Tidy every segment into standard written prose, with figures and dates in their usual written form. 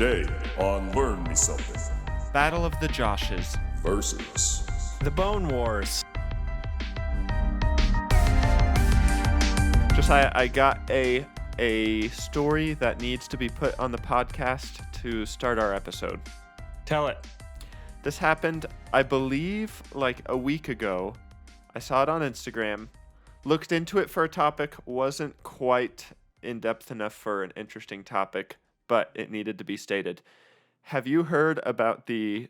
Today on Learn Me Something Battle of the Joshes versus The Bone Wars. Josiah, I got a story that needs to be put on the podcast to start our episode. Tell it. This happened, I believe, like a week ago. I saw it on Instagram, looked into it for a topic, wasn't quite in depth enough for an interesting topic, but it needed to be stated. Have you heard about the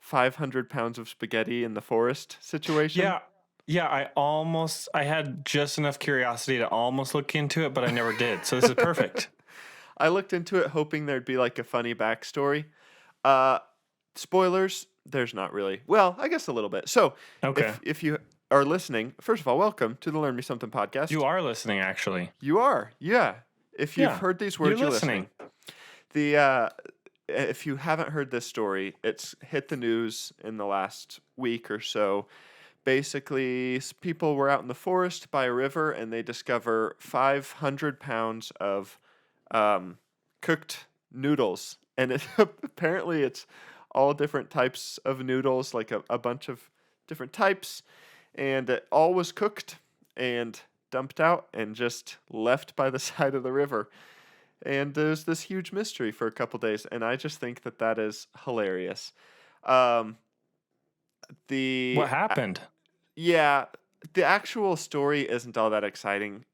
500 pounds of spaghetti in the forest situation? Yeah. I had just enough curiosity to almost look into it, but I never did. So this is perfect. I looked into it hoping there'd be like a funny backstory. Spoilers, there's not really. Well, I guess a little bit. So Okay. if you are listening, first of all, welcome to the Learn Me Something podcast. You are listening, actually. You are, yeah. If you've heard these words, you're listening. If you haven't heard this story, it's hit the news in the last week or so. Basically, people were out in the forest by a river, and they discover 500 pounds of cooked noodles. And apparently it's all different types of noodles, like a bunch of different types. And it all was cooked and dumped out and just left by the side of the river. And there's this huge mystery for a couple days, and I just think that is hilarious. What happened? The actual story isn't all that exciting.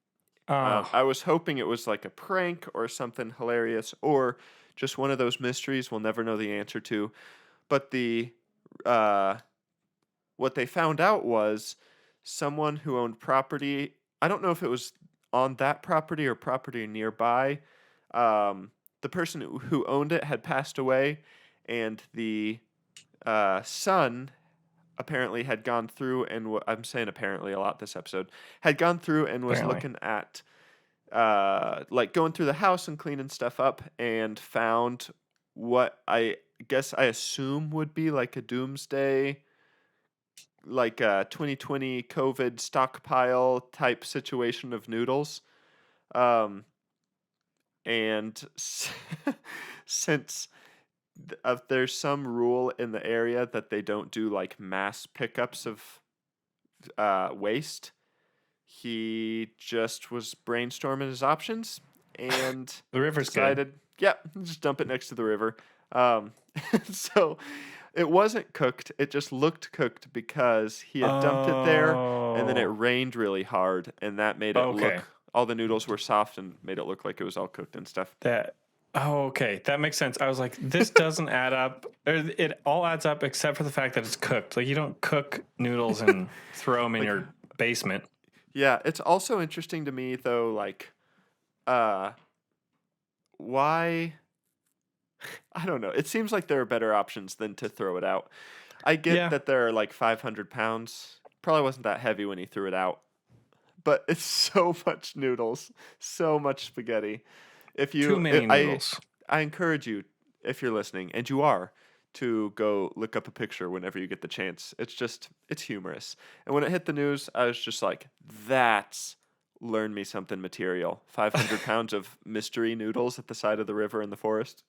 I was hoping it was like a prank or something hilarious, or just one of those mysteries we'll never know the answer to. But what they found out was someone who owned property. I don't know if it was on that property or property nearby. The person who owned it had passed away, and the son apparently had gone through and I'm saying apparently a lot this episode, had gone through and was looking at like going through the house and cleaning stuff up, and found what I assume would be like a doomsday, like a 2020 COVID stockpile type situation of noodles. And since there's some rule in the area that they don't do like mass pickups of waste, he just was brainstorming his options and The river's decided, just dump it next to the river. So it wasn't cooked. It just looked cooked because he had dumped it there, and then it rained really hard, and that made it look. All the noodles were soft and made it look like it was all cooked and stuff. Okay. That makes sense. I was like, this doesn't add up. It all adds up except for the fact that it's cooked. Like, you don't cook noodles and throw them in your basement. Yeah, it's also interesting to me, though, like, why... I don't know. It seems like there are better options than to throw it out. I get that there are like 500 pounds. Probably wasn't that heavy when he threw it out. But it's so much noodles, so much spaghetti. Too many noodles. I encourage you, if you're listening, and you are, to go look up a picture whenever you get the chance. It's humorous. And when it hit the news, I was just like, that's Learn Me Something material. 500 pounds of mystery noodles at the side of the river in the forest.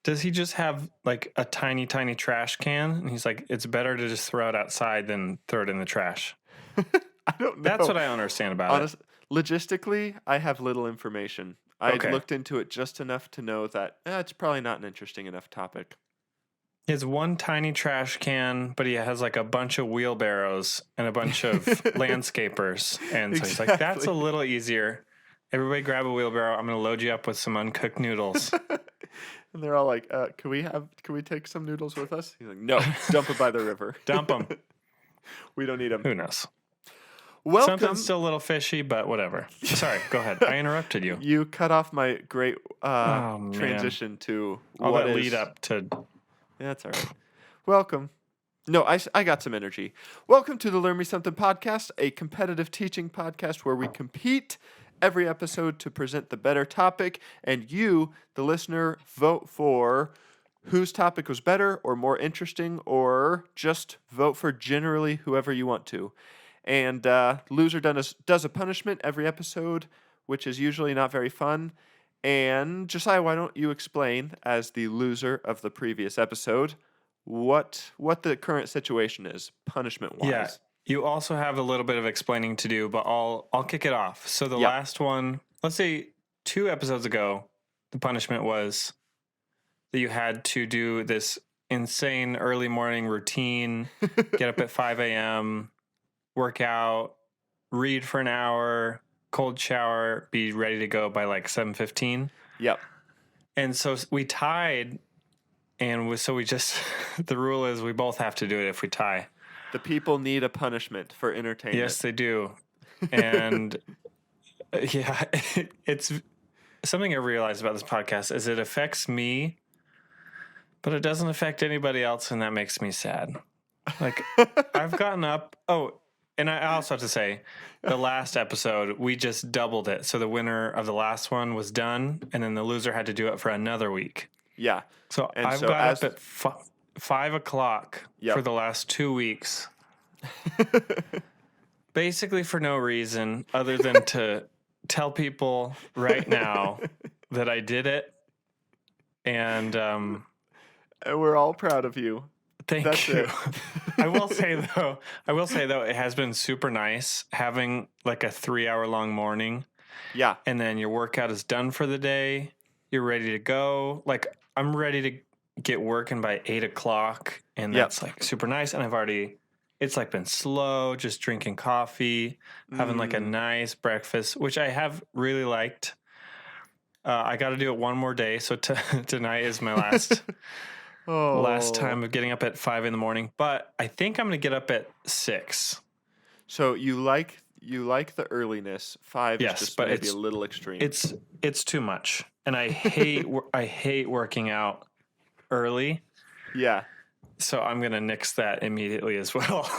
Does he just have like a tiny, tiny trash can? And he's like, it's better to just throw it outside than throw it in the trash. I don't know. That's what I understand about it. Logistically, I have little information. I looked into it just enough to know that it's probably not an interesting enough topic. He has one tiny trash can, but he has like a bunch of wheelbarrows and a bunch of landscapers. And so he's like, that's a little easier. Everybody grab a wheelbarrow. I'm going to load you up with some uncooked noodles. And they're all like, can we take some noodles with us? He's like, no, dump it by the river. Dump them. We don't need them. Who knows? Welcome. Something's still a little fishy, but whatever. Sorry, go ahead. I interrupted you. You cut off my great transition to all that lead up to. Yeah, that's all right. Welcome. No, I got some energy. Welcome to the Learn Me Something podcast, a competitive teaching podcast where we compete every episode to present the better topic, and you, the listener, vote for whose topic was better or more interesting, or just vote for generally whoever you want to. And loser does a punishment every episode, which is usually not very fun. And Josiah, why don't you explain, as the loser of the previous episode, what the current situation is, punishment-wise? Yeah. You also have a little bit of explaining to do, but I'll kick it off. So the Yep. last one, let's say 2 episodes ago, the punishment was that you had to do this insane early morning routine, get up at 5 a.m., work out, read for an hour, cold shower, be ready to go by like 7:15. Yep. And so we tied, and we just, the rule is we both have to do it if we tie. The people need a punishment for entertainment. Yes, they do. And yeah, it's something I realized about this podcast is it affects me, but it doesn't affect anybody else, and that makes me sad. Like, I've gotten up. Oh, and I also have to say, the last episode, we just doubled it. So the winner of the last one was done, and then the loser had to do it for another week. Yeah. So And I've so got as- up at 5 o'clock Yep. for the last 2 weeks. Basically for no reason other than to tell people right now that I did it. And And we're all proud of you. thank That's you. it. I will say though, it has been super nice having like a 3-hour long morning, Yeah. and then your workout is done for the day. You're ready to go. Like, I'm ready to get working by 8 o'clock, and Yep. that's like super nice. And it's like been slow, just drinking coffee, having like a nice breakfast, which I have really liked. I got to do it one more day. So tonight is my last time of getting up at 5 in the morning, but I think I'm going to get up at 6. So you like the earliness. 5 Yes, is just but maybe it's- a little extreme. It's too much. And I hate working out early. Yeah. So I'm going to nix that immediately as well.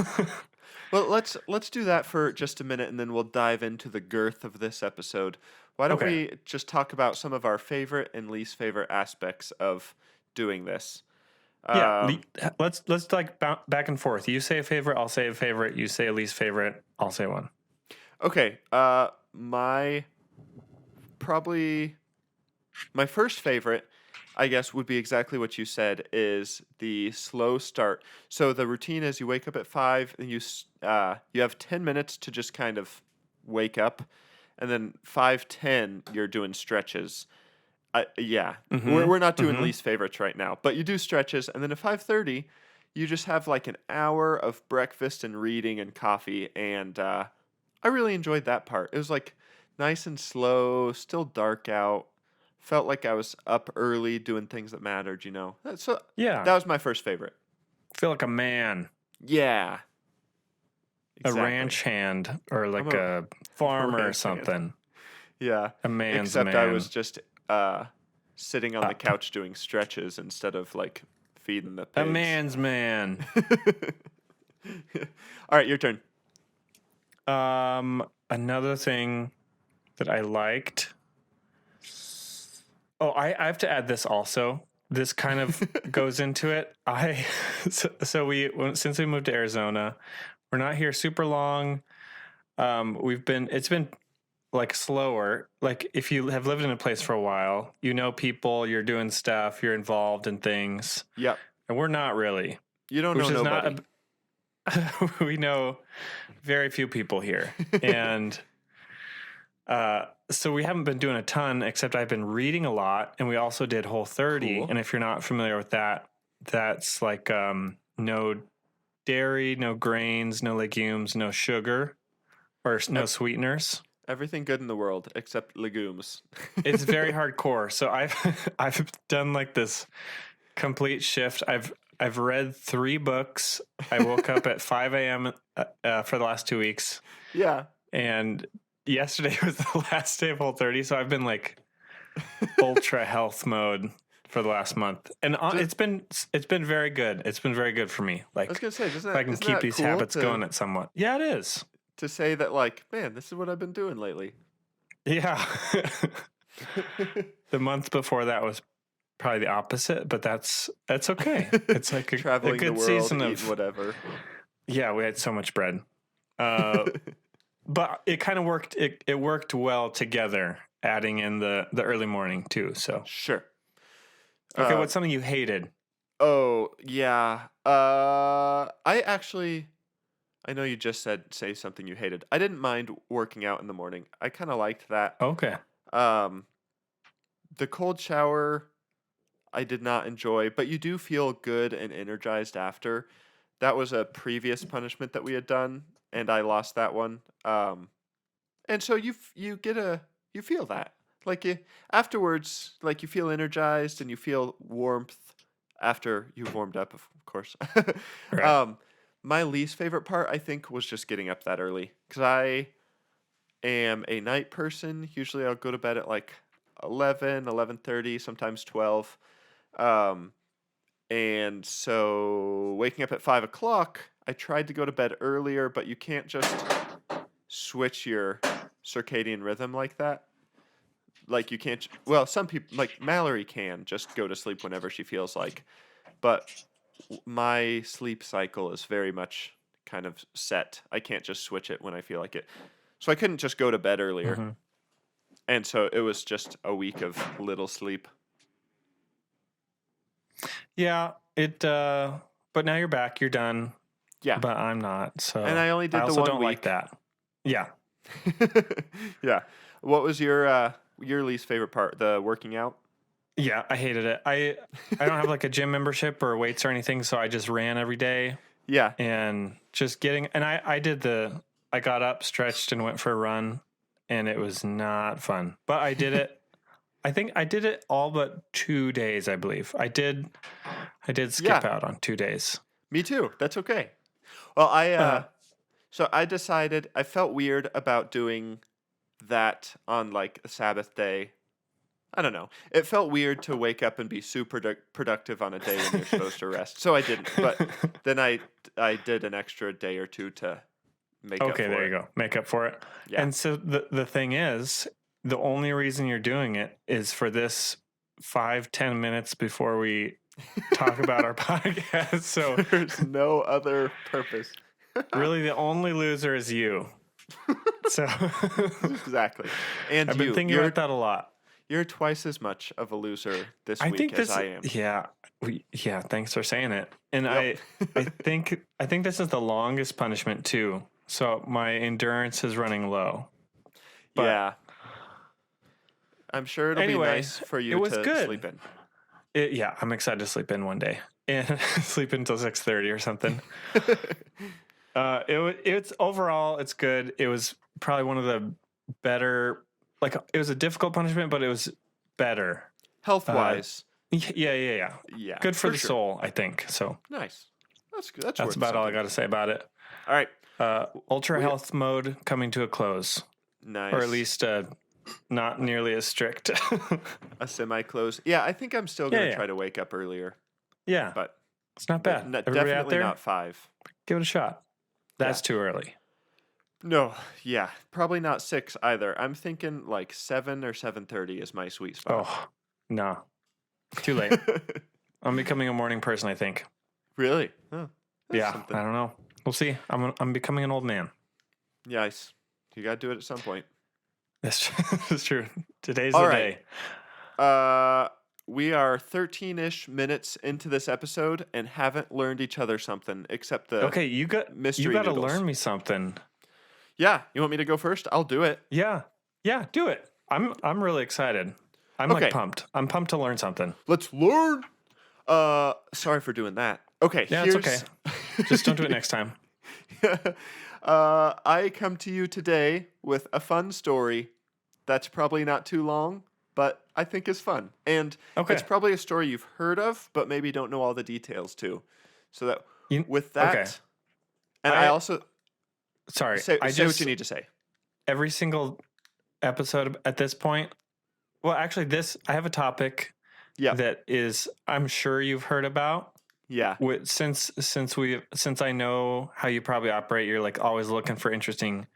Well, let's do that for just a minute, and then we'll dive into the girth of this episode. Why don't Okay. we just talk about some of our favorite and least favorite aspects of doing this? Yeah, let's like back and forth. You say a favorite, I'll say a favorite. You say a least favorite, I'll say one. Okay. My first favorite, I guess, would be exactly what you said, is the slow start. So the routine is you wake up at 5 and you have 10 minutes to just kind of wake up, and then 5:10 you're doing stretches. We're not doing least favorites right now, but you do stretches, and then at 5:30 you just have like an hour of breakfast and reading and coffee, and I really enjoyed that part. It was like nice and slow, still dark out. Felt like I was up early doing things that mattered, you know. So Yeah. that was my first favorite. Feel like a man, Yeah. Exactly. a ranch hand, or like I'm a farmer or ranch hand. something. Yeah. A man's Except a man. I was just sitting on the couch doing stretches instead of like feeding the pigs. A man's man. All right, your turn. Another thing that I liked. Oh, I have to add this also. This kind of goes into it. Since we moved to Arizona, we're not here super long. It's been like slower. Like, if you have lived in a place for a while, you know people, you're doing stuff, you're involved in things, Yep. and we're not really. You don't know nobody. We know very few people here, and so we haven't been doing a ton, except I've been reading a lot, and we also did Whole30. Cool. And if you're not familiar with that, that's like no dairy, no grains, no legumes, no sugar, or no sweeteners. Everything good in the world except legumes. It's very hardcore. So I've done like this complete shift. I've read 3 books. I woke up at 5 a.m. For the last 2 weeks. Yeah. And yesterday was the last day of Whole30, so I've been like ultra health mode for the last month, and it's been very good. It's been very good for me. Like, I was gonna say, if I can keep these habits going at somewhat. Yeah, it is. To say that, like, man, this is what I've been doing lately. Yeah. The month before that was probably the opposite, but that's okay. It's like a Traveling good the world, season eating of whatever. Yeah, we had so much bread. But it kind of worked. It worked well together. adding in the early morning too. So Sure. okay, what's something you hated? Oh, yeah. I know you just said say something you hated. I didn't mind working out in the morning. I kind of liked that. Okay. Um, the cold shower I did not enjoy, but you do feel good and energized after. That was a previous punishment that we had done, and I lost that one. And so you feel that like you afterwards, like you feel energized and you feel warmth after you've warmed up, of course. Right. um, my least favorite part, I think, was just getting up that early because I am a night person. Usually, I'll go to bed at like 11:30, sometimes 12. Um, and so waking up at 5 o'clock, I tried to go to bed earlier, but you can't just switch your circadian rhythm like that. Like you can't. Well, some people like Mallory can just go to sleep whenever she feels like, but my sleep cycle is very much kind of set. I can't just switch it when I feel like it. So I couldn't just go to bed earlier. Mm-hmm. And so it was just a week of little sleep. Yeah, but now you're back, you're done. Yeah. But I'm not. So And I only did the also one don't like week. that. Yeah. Yeah. What was your least favorite part? The working out? Yeah, I hated it. I don't have like a gym membership or weights or anything, so I just ran every day Yeah. and just getting and I got up, stretched and went for a run, and it was not fun. But I did it. I think I did it all but 2 days, I believe. I did skip out on 2 days. Me too. That's okay. Well, so I decided I felt weird about doing that on like a Sabbath day. I don't know. It felt weird to wake up and be super productive on a day when you're supposed to rest. So I didn't. But then I did an extra day or two to make up for it. Okay, there you go. Make up for it. Yeah. And so the thing is, the only reason you're doing it is for this 5-10 minutes before we talk about our podcast. So There's no other purpose. really the only loser is you. So Exactly. And I've been thinking about that a lot. You're twice as much of a loser this I week think as this, I am. yeah. Thanks for saying it. And Yep. I think this is the longest punishment too. So my endurance is running low. But yeah. I'm sure it'll anyway, be nice for you it was to good. sleep in. Yeah, I'm excited to sleep in one day and sleep until 6:30 or something. It's overall it's good. It was probably one of the better. Like it was a difficult punishment, but it was better. Health-wise. Yeah. Yeah. Good for the sure. soul, I think. So Nice. That's good. That's that's worth about all I something. got to say about it. All right. Ultra health mode coming to a close, Nice. or at least not nearly as strict. A semi-close. Yeah, I think I'm still going to Yeah. try to wake up earlier, Yeah, but it's not bad. Everybody out definitely there, not 5. give it a shot. That's too early. No, yeah, probably not 6 either. I'm thinking like 7 or 7:30 is my sweet spot. Oh, no. Too late. I'm becoming a morning person, I think. Really? Oh, that's Yeah, something. I don't know. We'll see. I'm becoming an old man. Nice. You got to do it at some point. That's true. Today's All the right. day. We are 13-ish minutes into this episode and haven't learned each other something except the Okay, you got to noodles. learn me something. Yeah, you want me to go first? I'll do it. Yeah, do it. I'm really excited. I'm Okay. like pumped. I'm pumped to learn something. Let's learn. Sorry for doing that. Okay, Yeah, it's okay. Just don't do it next time. I come to you today with a fun story that's probably not too long, but I think is fun. And Okay. it's probably a story you've heard of, but maybe don't know all the details too. So that with that, okay. and I also Sorry, say I what just you need to say. every single episode at this point. Well, actually, I have a topic Yeah, that is I'm sure you've heard about. yeah, Since I know how you probably operate, you're like always looking for interesting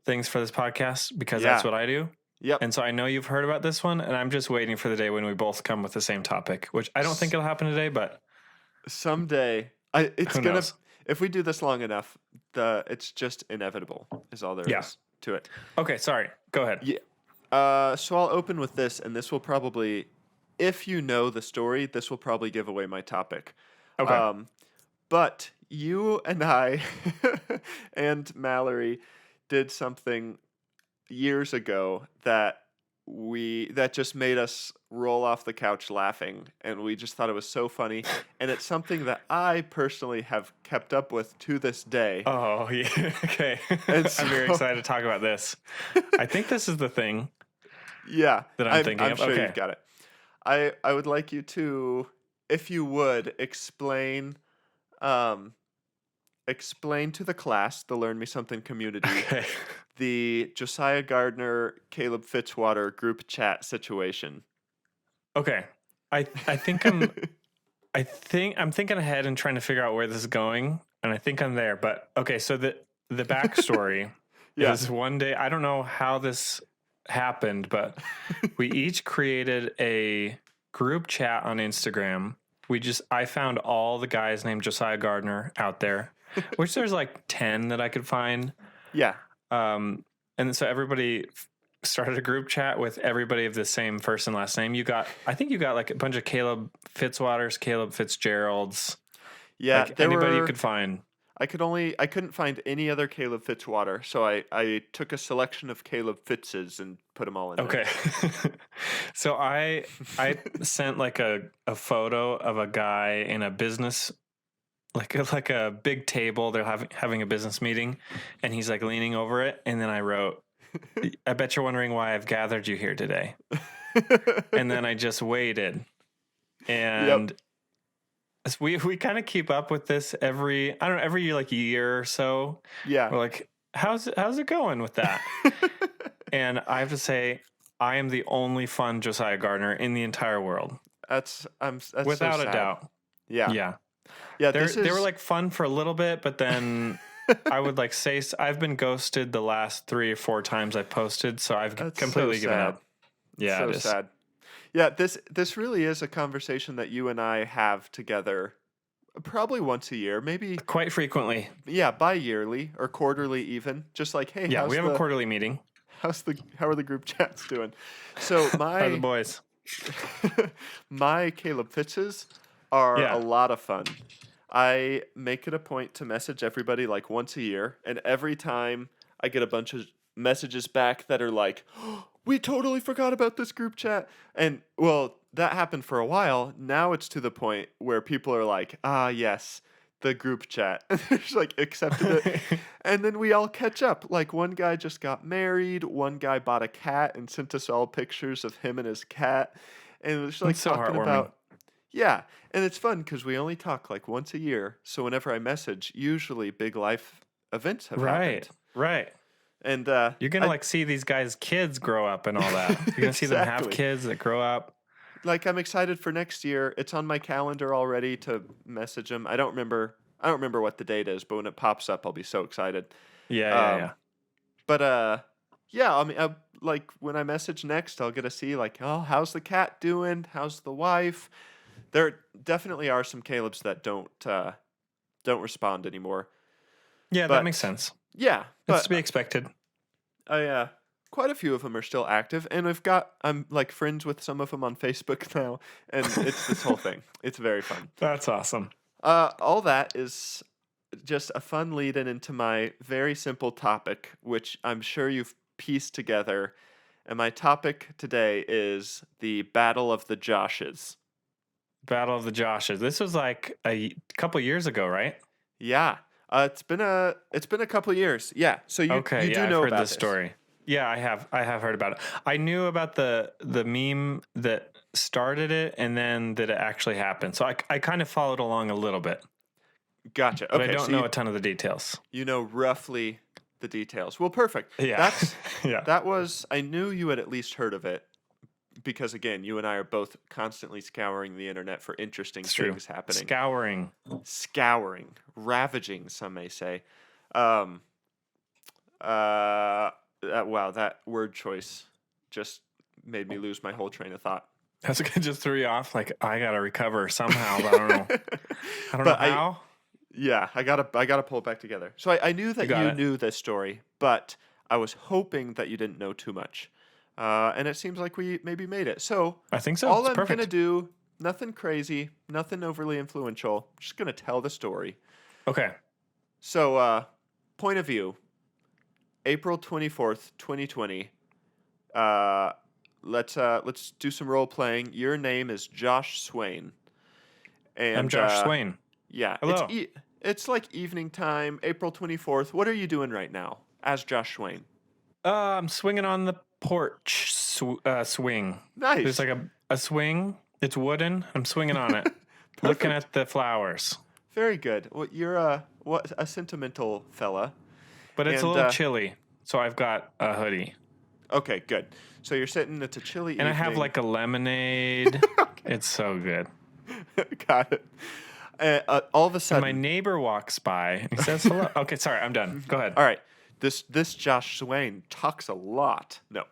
things for this podcast because that's what I do. yep. And so I know you've heard about this one, and I'm just waiting for the day when we both come with the same topic, which I don't think it'll happen today, but Someday, it's who gonna. knows? If we do this long enough, it's just inevitable. Is all there is Yeah. to it. Okay, sorry. Go ahead. Yeah. So I'll open with this, and this will probably, if you know the story, this will probably give away my topic. Okay. But you and I and Mallory did something years ago that just made us roll off the couch laughing, and we just thought it was so funny, and it's something that I personally have kept up with to this day. Oh, yeah. Okay. And I'm very so- excited to talk about this. I think this is the thing Yeah, that I'm thinking I'm of. sure Okay. you've got it. I would like you to, if you would, explain to the class, the Learn Me Something community, Okay. the Josiah Gardner, Caleb Fitzwater group chat situation. Okay. I think I'm thinking ahead and trying to figure out where this is going, and I think I'm there. But okay, so the backstory Yeah. is one day, I don't know how this happened, but we each created a group chat on Instagram. I found all the guys named Josiah Gardner out there, which there's like 10 that I could find. Yeah. And so everybody started a group chat with everybody of the same first and last name. I think you got like a bunch of Caleb Fitzwaters, Caleb Fitzgeralds. Yeah. Like anybody you could find. I couldn't find any other Caleb Fitzwater, so I took a selection of Caleb Fitzes and put them all in there. Okay. So I sent like a photo of a guy in a business, like a big table. They're having a business meeting, and he's like leaning over it. And then I wrote, "I bet you're wondering why I've gathered you here today." And then I just waited, and we kind of keep up with this every like year or so. Yeah. We're like, how's it going with that? And I have to say, I am the only fun Josiah Gardner in the entire world. That's Without so a sad. doubt. Yeah. Yeah. Yeah. They were like fun for a little bit, but then I would like say I've been ghosted the last 3 or 4 times I've posted, so I've That's completely so given sad. up. Yeah, So it is. sad. Yeah, this really is a conversation that you and I have together probably once a year, maybe Quite frequently. bi-yearly or quarterly even. Just like, hey, Yeah, we have a quarterly meeting. how are the group chats doing? So How are the my boys? my Caleb Fitzes are Yeah. a lot of fun. I make it a point to message everybody like once a year, and every time I get a bunch of messages back that are like, we totally forgot about this group chat. And well, that happened for a while. Now it's to the point where people are like, yes, the group chat. And they're just like accepted it. And then we all catch up. Like one guy just got married. One guy bought a cat and sent us all pictures of him and his cat. And it was just like That's so talking heartwarming. about, yeah. And it's fun because we only talk like once a year. So whenever I message, usually big life events have happened. Right. And You're gonna like see these guys' kids grow up and all that. You're gonna see them have Exactly. kids that grow up. like I'm excited for next year. It's on my calendar already to message them. I don't remember what the date is, but when it pops up, I'll be so excited. Yeah. But yeah. I mean, like when I message next, I'll get to see like, oh, how's the cat doing? How's the wife? There definitely are some Calebs that don't respond anymore. Yeah, But- that makes sense. Yeah, That's but to be expected. quite a few of them are still active, and I'm like friends with some of them on Facebook now, and it's this whole thing. It's very fun. That's awesome. All that is just a fun lead-in into my very simple topic, which I'm sure you've pieced together. And my topic today is the Battle of the Joshes. Battle of the Joshes. This was like a couple years ago, right? Yeah, it's been a couple years. Yeah, so you do I've know heard about this story. Yeah, I have heard about it. I knew about the meme that started it and then that it actually happened. So I kind of followed along a little bit, Gotcha. but Okay, I don't so know a ton of the details. you know roughly the details. Well, perfect. Yeah. Yeah. That was, I knew you had at least heard of it because, again, you and I are both constantly scouring the internet for interesting It's true. things happening. Scouring. Ravaging, some may say. Wow, that word choice just made me lose my whole train of thought. That's good. Just threw you off. Like I gotta recover somehow, but I don't know. I don't know how. Yeah, I gotta pull it back together. So I knew that got you it. knew this story, but I was hoping that you didn't know too much. And it seems like we maybe made it. So I think so. all It's I'm perfect. going to do, nothing crazy, nothing overly influential. Just going to tell the story. Okay. So, point of view, April 24th, 2020. Let's do some role playing. Your name is Josh Swain. And I'm Josh Swain. yeah, Hello. it's like evening time, April 24th. What are you doing right now as Josh Swain? I'm swinging on the porch swing. Nice. There's like a swing. It's wooden. I'm swinging on it, looking at the flowers. Very good. Well, you're a sentimental fella. But it's a And, little chilly, so I've got a hoodie. Okay, good. So you're sitting, it's a chilly And evening. I have like a lemonade. It's so good. Got it. All of a And sudden, my neighbor walks by and he says hello. Okay, sorry, I'm done. Go ahead. all right. This Josh Swain talks a lot. No.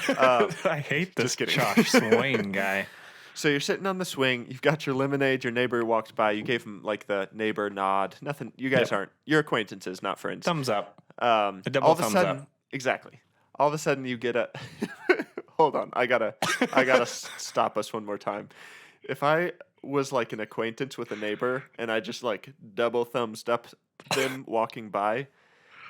I hate this just kidding. Josh Swain guy. So you're sitting on the swing. You've got your lemonade. Your neighbor walks by. You gave him like the neighbor nod. Nothing. You guys aren't. You're acquaintances, not friends. Thumbs up. A double thumbs up. Exactly. All of a sudden, you get a. Hold on. I gotta stop us one more time. If I was like an acquaintance with a neighbor and I just like double thumbs up them walking by,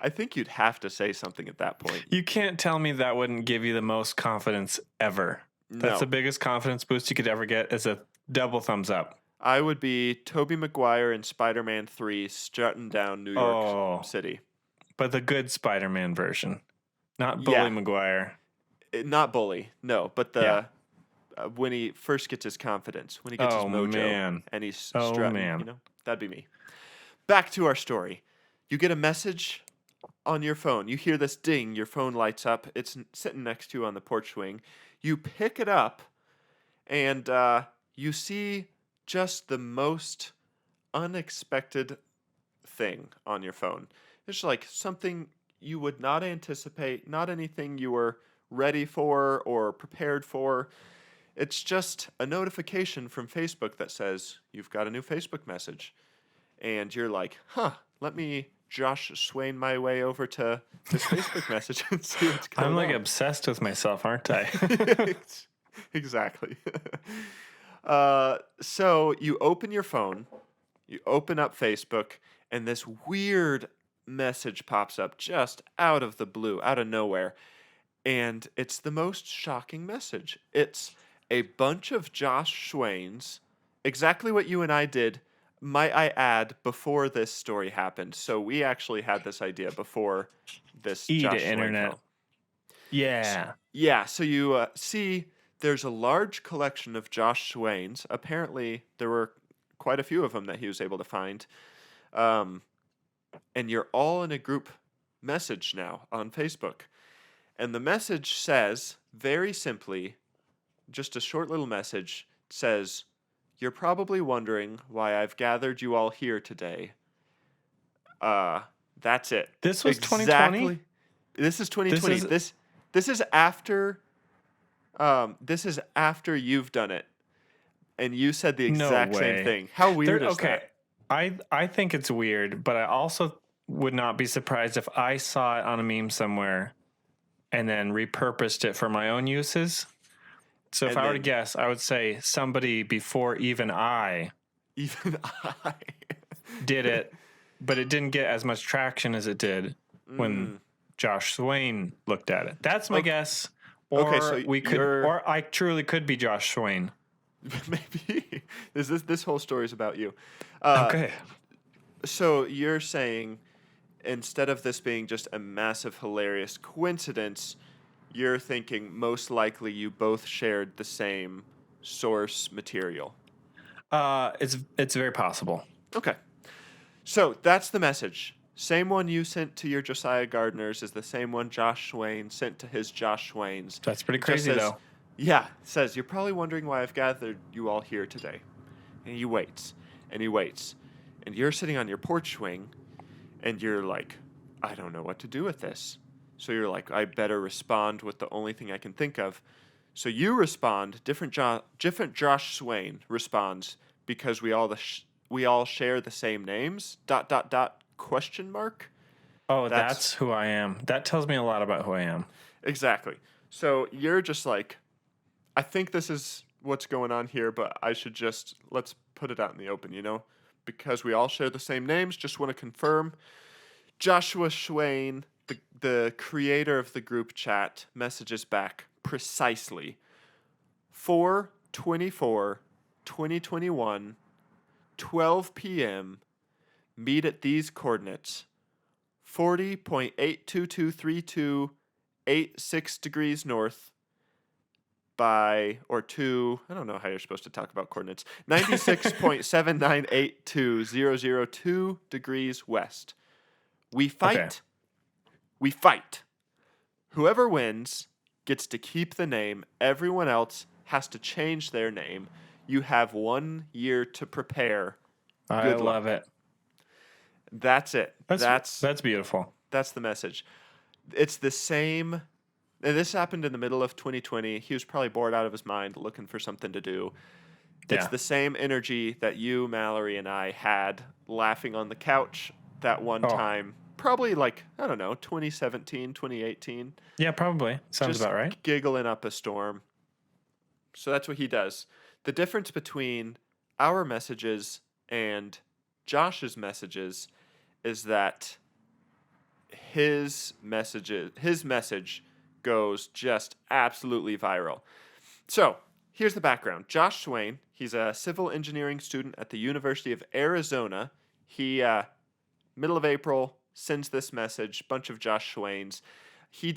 I think you'd have to say something at that point. You can't tell me that wouldn't give you the most confidence ever. That's No. the biggest confidence boost you could ever get is a double thumbs up. I would be Tobey Maguire in Spider-Man 3 strutting down New York City. But the good Spider-Man version. Not Bully Yeah. Maguire. Not bully, no, but when he first gets his confidence, when he gets his mojo, man. and he's Oh, strutting, man. that'd be me. Back to our story. You get a message on your phone. You hear this ding. Your phone lights up. It's sitting next to you on the porch swing. You pick it up, and you see just the most unexpected thing on your phone. It's like something you would not anticipate, not anything you were ready for or prepared for. It's just a notification from Facebook that says you've got a new Facebook message. And you're like, let me Josh Swain my way over to this Facebook message and see what's going on. I'm like obsessed with myself, aren't I? Exactly. So you open your phone, you open up Facebook, and this weird message pops up just out of the blue, out of nowhere. And it's the most shocking message. It's a bunch of Josh Swains, exactly what you and I did, might I add, before this story happened. So we actually had this idea before this Eat Josh it, Swain internet. fell. Yeah. Yeah, so you see there's a large collection of Josh Swains. Apparently, there were quite a few of them that he was able to find. And you're all in a group message now on Facebook. And the message says, very simply, just a short little message, says, "You're probably wondering why I've gathered you all here today." That's it. This was 2020? This is 2020. This is after you've done it. And you said the exact same thing. How weird is that? I think it's weird, but I also would not be surprised if I saw it on a meme somewhere and then repurposed it for my own uses. So if And I were to then- guess, I would say somebody before even I Even I. did it, but it didn't get as much traction as it did when Josh Swain looked at it. That's my guess. Or Okay, so we could, or I truly could be Josh Swain. Maybe. This whole story is about you. Okay. So you're saying instead of this being just a massive, hilarious coincidence, you're thinking most likely you both shared the same source material. It's very possible. Okay. So that's the message. Same one you sent to your Josiah Gardeners is the same one Josh Swain sent to his Josh Swains. That's pretty Just crazy, says- though. Yeah, it says, "You're probably wondering why I've gathered you all here today." And he waits, and he waits. And you're sitting on your porch swing, and you're like, I don't know what to do with this. So you're like, I better respond with the only thing I can think of. So you respond, different Josh Swain responds, because we all share the same names, ... question mark. Oh, that's who I am. That tells me a lot about who I am. Exactly. So you're just like, I think this is what's going on here, but let's put it out in the open, because we all share the same names. Just want to confirm. Joshua Swain, the creator of the group chat, messages back precisely 4/24/2021, 12 p.m. Meet at these coordinates: 40.8223286 degrees north by, or to, I don't know how you're supposed to talk about coordinates, 96.7982002 degrees west. We fight. Okay. We fight. Whoever wins gets to keep the name. Everyone else has to change their name. You have 1 year to prepare. I love it. That's it. That's beautiful. That's the message. It's the same. And this happened in the middle of 2020. He was probably bored out of his mind looking for something to do. It's the same energy that you, Mallory, and I had laughing on the couch that one time. Probably 2017, 2018. Yeah, probably. Sounds about right. Giggling up a storm. So that's what he does. The difference between our messages and Josh's messages is that his message goes just absolutely viral. So here's the background. Josh Swain, he's a civil engineering student at the University of Arizona. He, middle of April, sends this message, bunch of Josh Swains. He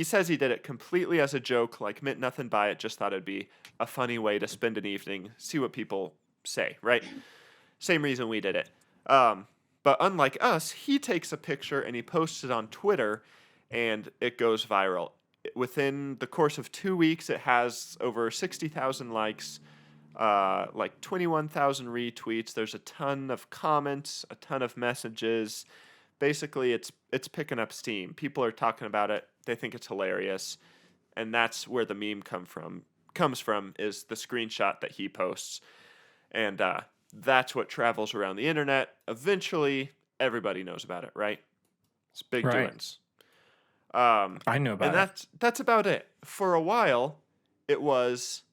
says he did it completely as a joke, meant nothing by it, just thought it'd be a funny way to spend an evening, see what people say, right? Same reason we did it. But unlike us, he takes a picture and he posts it on Twitter, and it goes viral. Within the course of 2 weeks, it has over 60,000 likes, 21,000 retweets. There's a ton of comments, a ton of messages. Basically, it's picking up steam. People are talking about it. They think it's hilarious, and that's where the meme comes from is the screenshot that he posts, and that's what travels around the internet. Eventually, everybody knows about it, right? It's big doings. I know about it. And that's about it. For a while, this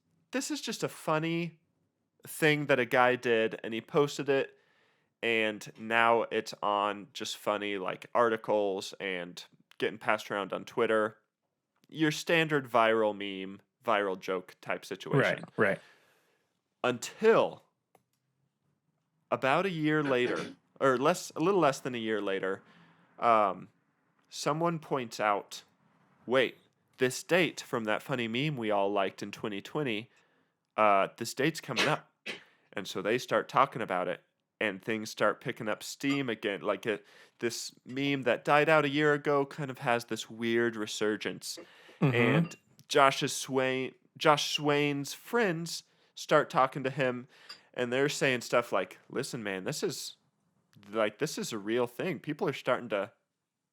is just a funny thing that a guy did, and he posted it, and now it's on just funny articles and getting passed around on Twitter. Your standard viral meme, viral joke type situation. Right. Until about a year later, or a little less than a year later, someone points out, wait, this date from that funny meme we all liked in 2020, this date's coming up. And so they start talking about it, and things start picking up steam again. This meme that died out a year ago kind of has this weird resurgence. Mm-hmm. And Josh Swain's friends start talking to him, and they're saying stuff like, listen, man, this is a real thing. People are starting to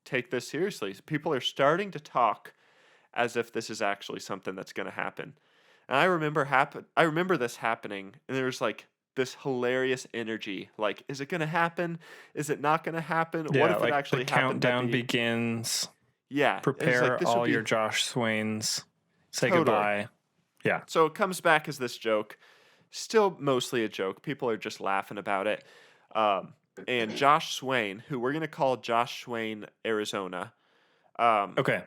take this seriously. People are starting to talk as if this is actually something that's going to happen. And I remember this happening, and there's this hilarious energy. Is it going to happen? Is it not going to happen? Yeah, what if it actually the happened? Countdown begins. Yeah. Prepare all your Josh Swains. Say goodbye. Yeah. So it comes back as this joke. Still mostly a joke. People are just laughing about it. And Josh Swain, who we're going to call Josh Swain Arizona. Okay.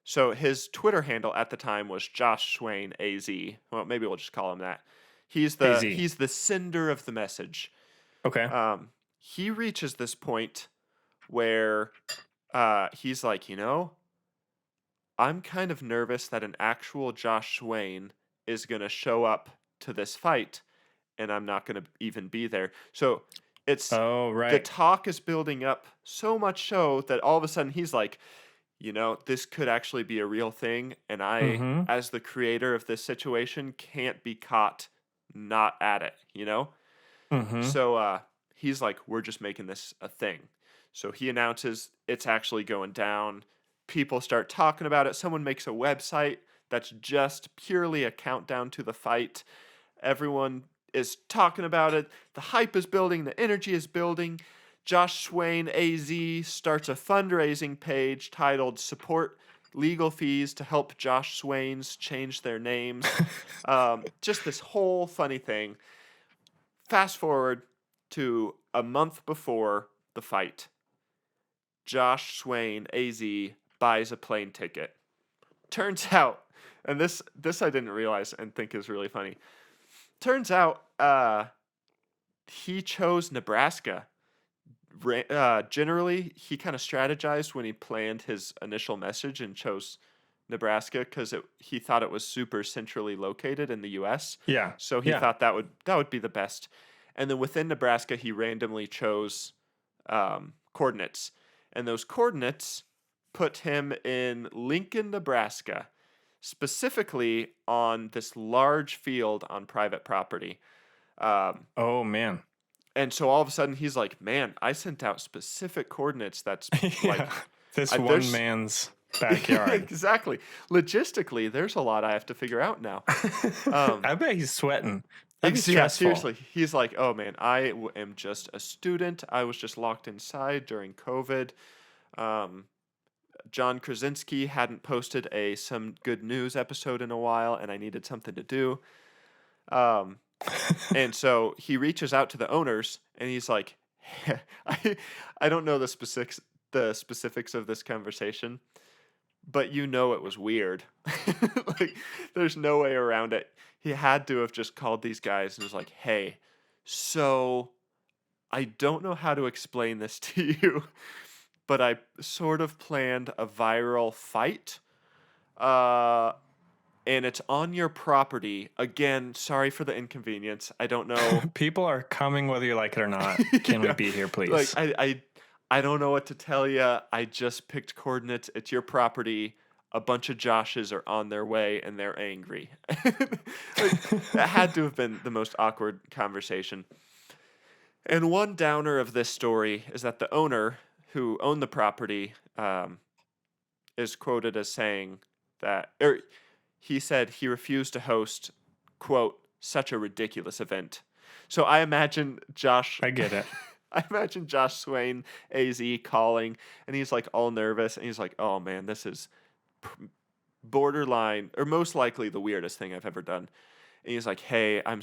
So his Twitter handle at the time was Josh Swain AZ. Well, maybe we'll just call him that. He's the sender of the message. Okay. He reaches this point where he's like, I'm kind of nervous that an actual Josh Swain is going to show up to this fight, and I'm not going to even be there. So the talk is building up so much so that all of a sudden he's like, this could actually be a real thing, and I, as the creator of this situation, can't be caught not at it, So he's like, we're just making this a thing. So he announces it's actually going down. People start talking about it. Someone makes a website that's just purely a countdown to the fight. Everyone is talking about it. The hype is building. The energy is building. Josh Swain AZ starts a fundraising page titled Support legal fees to help Josh Swains change their names. Just this whole funny thing. Fast forward to a month before the fight. Josh Swain, AZ, buys a plane ticket. Turns out, and this I didn't realize and think is really funny. Turns out he chose Nebraska. Generally, he kind of strategized when he planned his initial message and chose Nebraska because he thought it was super centrally located in the U.S. Yeah. So he thought that would be the best. And then within Nebraska, he randomly chose coordinates, and those coordinates put him in Lincoln, Nebraska, specifically on this large field on private property. Oh man. And so all of a sudden he's like, man, I sent out specific coordinates that's like this one man's backyard. Exactly. Logistically, there's a lot I have to figure out now. I bet he's sweating. That'd be Yeah, stressful. seriously. He's like, oh man, I am just a student. I was just locked inside during COVID. John Krasinski hadn't posted some good news episode in a while, and I needed something to do. And so he reaches out to the owners, and he's like, I don't know the specifics of this conversation, but you know it was weird. Like, there's no way around it. He had to have just called these guys and was like, hey, so I don't know how to explain this to you, but I sort of planned a viral fight. And it's on your property. Again, sorry for the inconvenience. I don't know. People are coming whether you like it or not. Can we be here, please? Like, I don't know what to tell you. I just picked coordinates. It's your property. A bunch of Joshes are on their way, and they're angry. That had to have been the most awkward conversation. And one downer of this story is that the owner who owned the property is quoted as saying that, he said he refused to host, quote, such a ridiculous event. So I imagine Josh. I get it. I imagine Josh Swain, AZ, calling, and he's like all nervous, and he's like, oh man, this is borderline, or most likely the weirdest thing I've ever done. And he's like, hey, I'm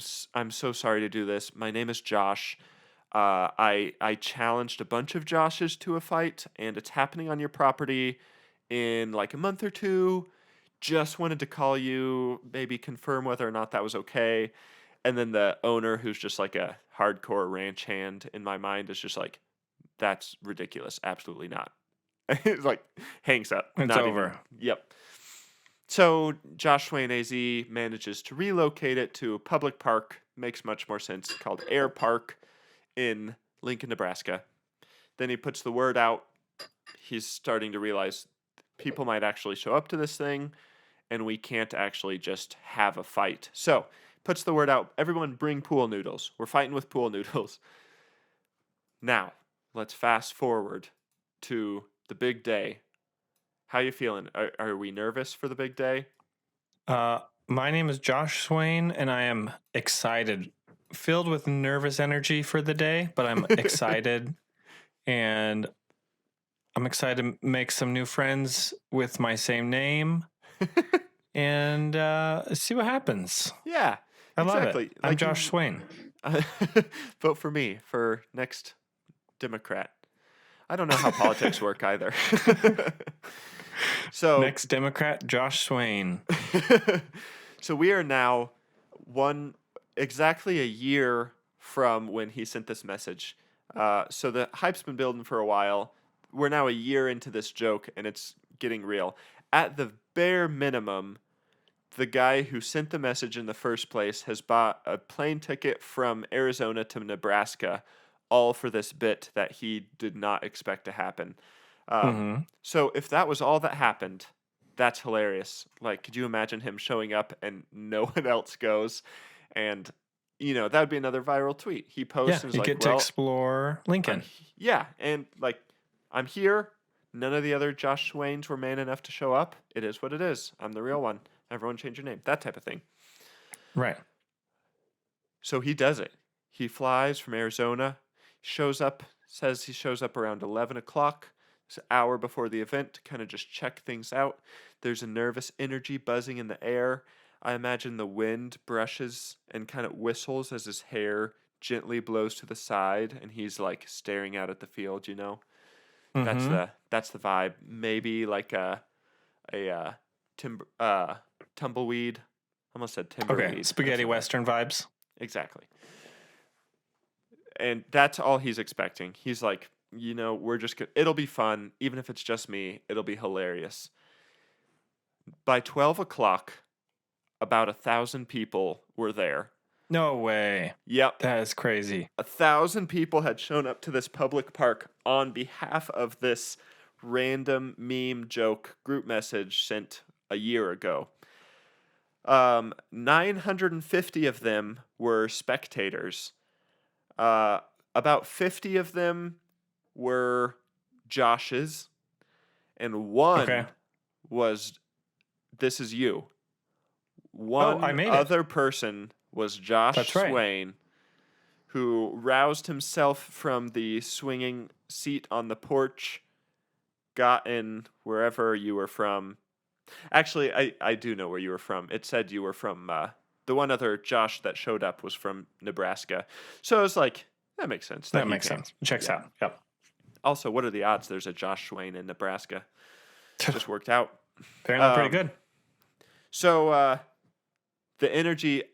so sorry to do this. My name is Josh. I challenged a bunch of Joshes to a fight, and it's happening on your property in like a month or two. Just wanted to call you, maybe confirm whether or not that was okay. And then the owner, who's just like a hardcore ranch hand in my mind, is just like, that's ridiculous. Absolutely not. It's like, hangs up. It's Not over. Yep. So Josh Swain AZ manages to relocate it to a public park, makes much more sense, called Air Park in Lincoln, Nebraska. Then he puts the word out. He's starting to realize people might actually show up to this thing, and we can't actually just have a fight. So, puts the word out, everyone bring pool noodles. We're fighting with pool noodles. Now, let's fast forward to the big day. How you feeling? Are we nervous for the big day? My name is Josh Swain, and I am excited, filled with nervous energy for the day, but I'm excited, and I'm excited to make some new friends with my same name and see what happens. Yeah, I love exactly. it. I'm Josh Swain. Vote for me for next Democrat. I don't know how politics work either. So Next Democrat, Josh Swain. So we are now exactly a year from when he sent this message. So the hype's been building for a while. We're now a year into this joke, and it's getting real. At the bare minimum, the guy who sent the message in the first place has bought a plane ticket from Arizona to Nebraska, all for this bit that he did not expect to happen. So if that was all that happened, that's hilarious. Like, could you imagine him showing up and no one else goes? And, that would be another viral tweet. He posts and is you like, get to explore Lincoln. And like, I'm here. None of the other Josh Swains were man enough to show up. It is what it is. I'm the real one. Everyone change your name. That type of thing. Right. So he does it. He flies from Arizona, says he shows up around 11 o'clock. hour before the event to kind of just check things out. There's a nervous energy buzzing in the air. I imagine the wind brushes and kind of whistles as his hair gently blows to the side, and he's like staring out at the field. That's Mm-hmm. the vibe. Maybe like a tumbleweed. I almost said timberweed. Okay, spaghetti western vibes. Exactly. And that's all he's expecting. He's like, we're just gonna, it'll be fun. Even if it's just me, it'll be hilarious. By 12 o'clock, about 1,000 people were there. No way. Yep. That is crazy. 1,000 people had shown up to this public park on behalf of this random meme joke group message sent a year ago. 950 of them were spectators. About 50 of them were Josh's, and one was, this is you. One other person was Josh Swain, who roused himself from the swinging seat on the porch, got in wherever you were from. Actually, I do know where you were from. It said you were from, the one other Josh that showed up was from Nebraska. So I was like, that makes sense. That makes sense. Checks out. Yep. Also, what are the odds there's a Josh Swain in Nebraska? Just worked out. Apparently pretty good. So the energy,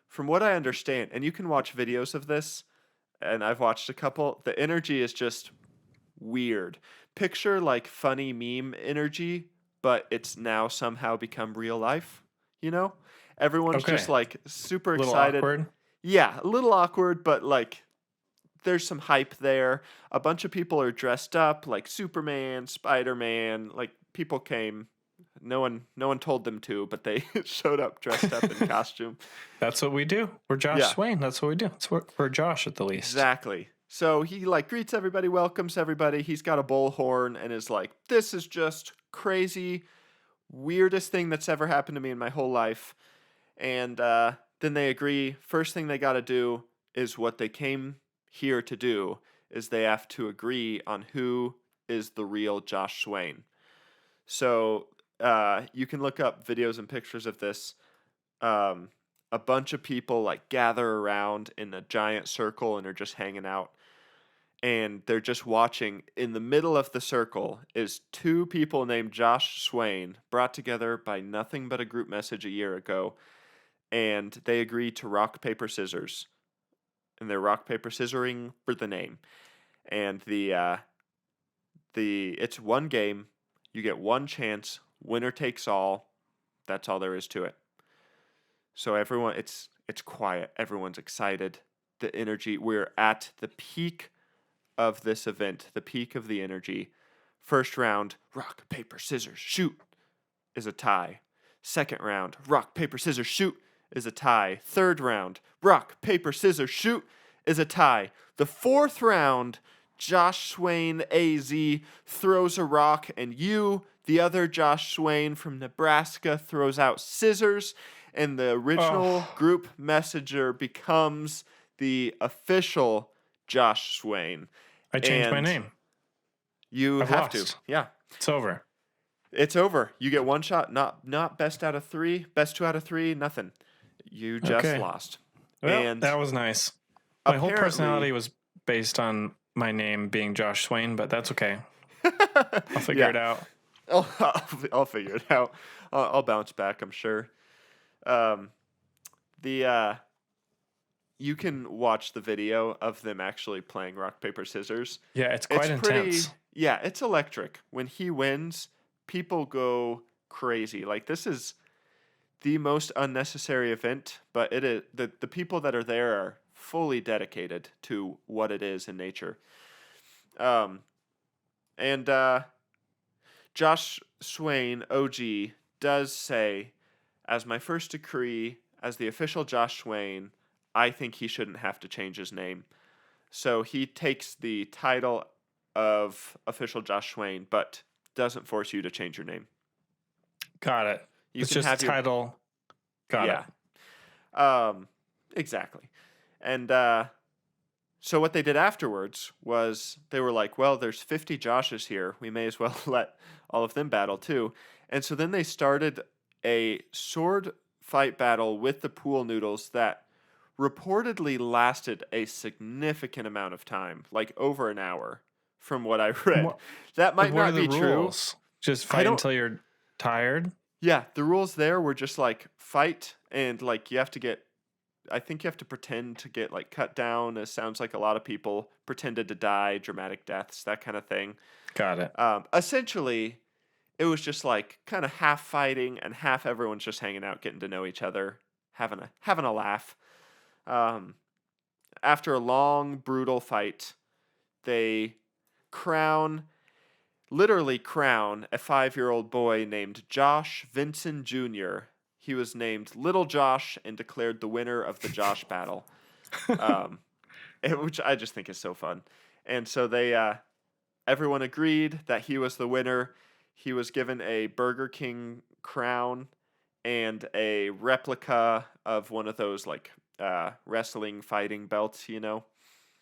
from what I understand, and you can watch videos of this, and I've watched a couple, the energy is just weird. Picture like funny meme energy, but it's now somehow become real life, Everyone's just like super excited. A little awkward? Yeah, a little awkward, but like there's some hype there. A bunch of people are dressed up like Superman, Spider-Man, like people came. No one told them to, but they showed up dressed up in costume. That's what we do. We're Josh Swain. That's what we do. We're Josh at the least. Exactly. So he like greets everybody, welcomes everybody. He's got a bullhorn and is like, this is just crazy, weirdest thing that's ever happened to me in my whole life. And then they agree. First thing they got to do is what they came here to do, is they have to agree on who is the real Josh Swain. So you can look up videos and pictures of this. A bunch of people like gather around in a giant circle and are just hanging out. And they're just watching. In the middle of the circle is two people named Josh Swain, brought together by nothing but a group message a year ago. And they agree to rock, paper, scissors. And they're rock, paper, scissoring for the name. And it's one game. You get one chance. Winner takes all. That's all there is to it. So everyone, it's quiet. Everyone's excited. The energy. We're at the peak of this event. The peak of the energy. First round, rock, paper, scissors, shoot, is a tie. Second round, rock, paper, scissors, shoot, is a tie. Third round, rock, paper, scissors, shoot, is a tie. The fourth round, Josh Swain AZ throws a rock, and you, the other Josh Swain from Nebraska, throws out scissors, and the original group messenger becomes the official Josh Swain. I changed my name. I've have lost. To. Yeah. It's over. It's over. You get one shot. Not best out of 3. Best 2 out of 3. Nothing. You just lost. Well, and that was nice. My whole personality was based on my name being Josh Swain, but that's okay. I'll figure it out. I'll figure it out. I'll bounce back, I'm sure. You can watch the video of them actually playing rock, paper, scissors. Yeah, it's quite intense. Yeah, it's electric. When he wins, people go crazy. Like, this is the most unnecessary event, but it is the people that are there are fully dedicated to what it is in nature. And Josh Swain, OG, does say, as my first decree, as the official Josh Swain, I think he shouldn't have to change his name. So he takes the title of official Josh Swain, but doesn't force you to change your name. Got it. It's just a title. Got it. Exactly. And So what they did afterwards was they were like, well, there's 50 Joshes here. We may as well let all of them battle too. And so then they started a sword fight battle with the pool noodles that reportedly lasted a significant amount of time, like over an hour from what I read. What, That might what are not the be true. rules? Just I fight don't until you're tired? Yeah, the rules there were just like fight and like you have to get I think you have to pretend to get like cut down. It sounds like a lot of people pretended to die, dramatic deaths, that kind of thing. Got it. Essentially, it was just like kind of half fighting and half everyone's just hanging out, getting to know each other, having a laugh. Um, After a long, brutal fight, they crown literally crown a 5-year-old boy named Josh Vincent Jr. He was named Little Josh and declared the winner of the Josh battle, um, which I just think is so fun. And so everyone agreed that he was the winner. He was given a Burger King crown and a replica of one of those like wrestling fighting belts,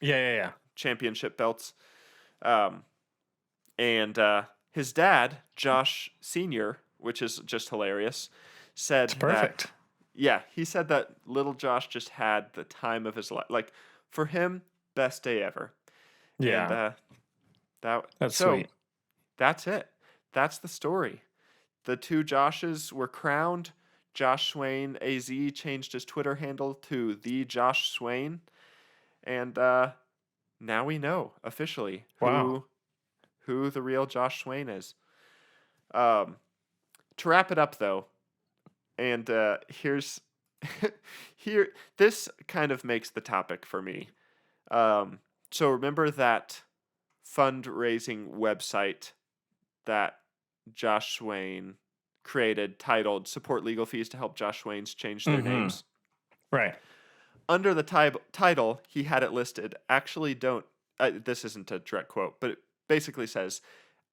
Yeah. championship belts. Um, and his dad, Josh Sr., which is just hilarious, said It's perfect. he said that little Josh just had the time of his life. Like, for him, best day ever. Yeah. And That's so sweet. that's it. That's the story. The two Joshes were crowned. Josh Swain AZ changed his Twitter handle to the Josh Swain. And now we know officially Wow. who the real Josh Swain is. To wrap it up, though, and here's this kind of makes the topic for me. So remember that fundraising website that Josh Swain created titled "Support Legal Fees to Help Josh Swains Change Their Names." Right. Under the title, he had it listed, actually don't, this isn't a direct quote, but it basically says,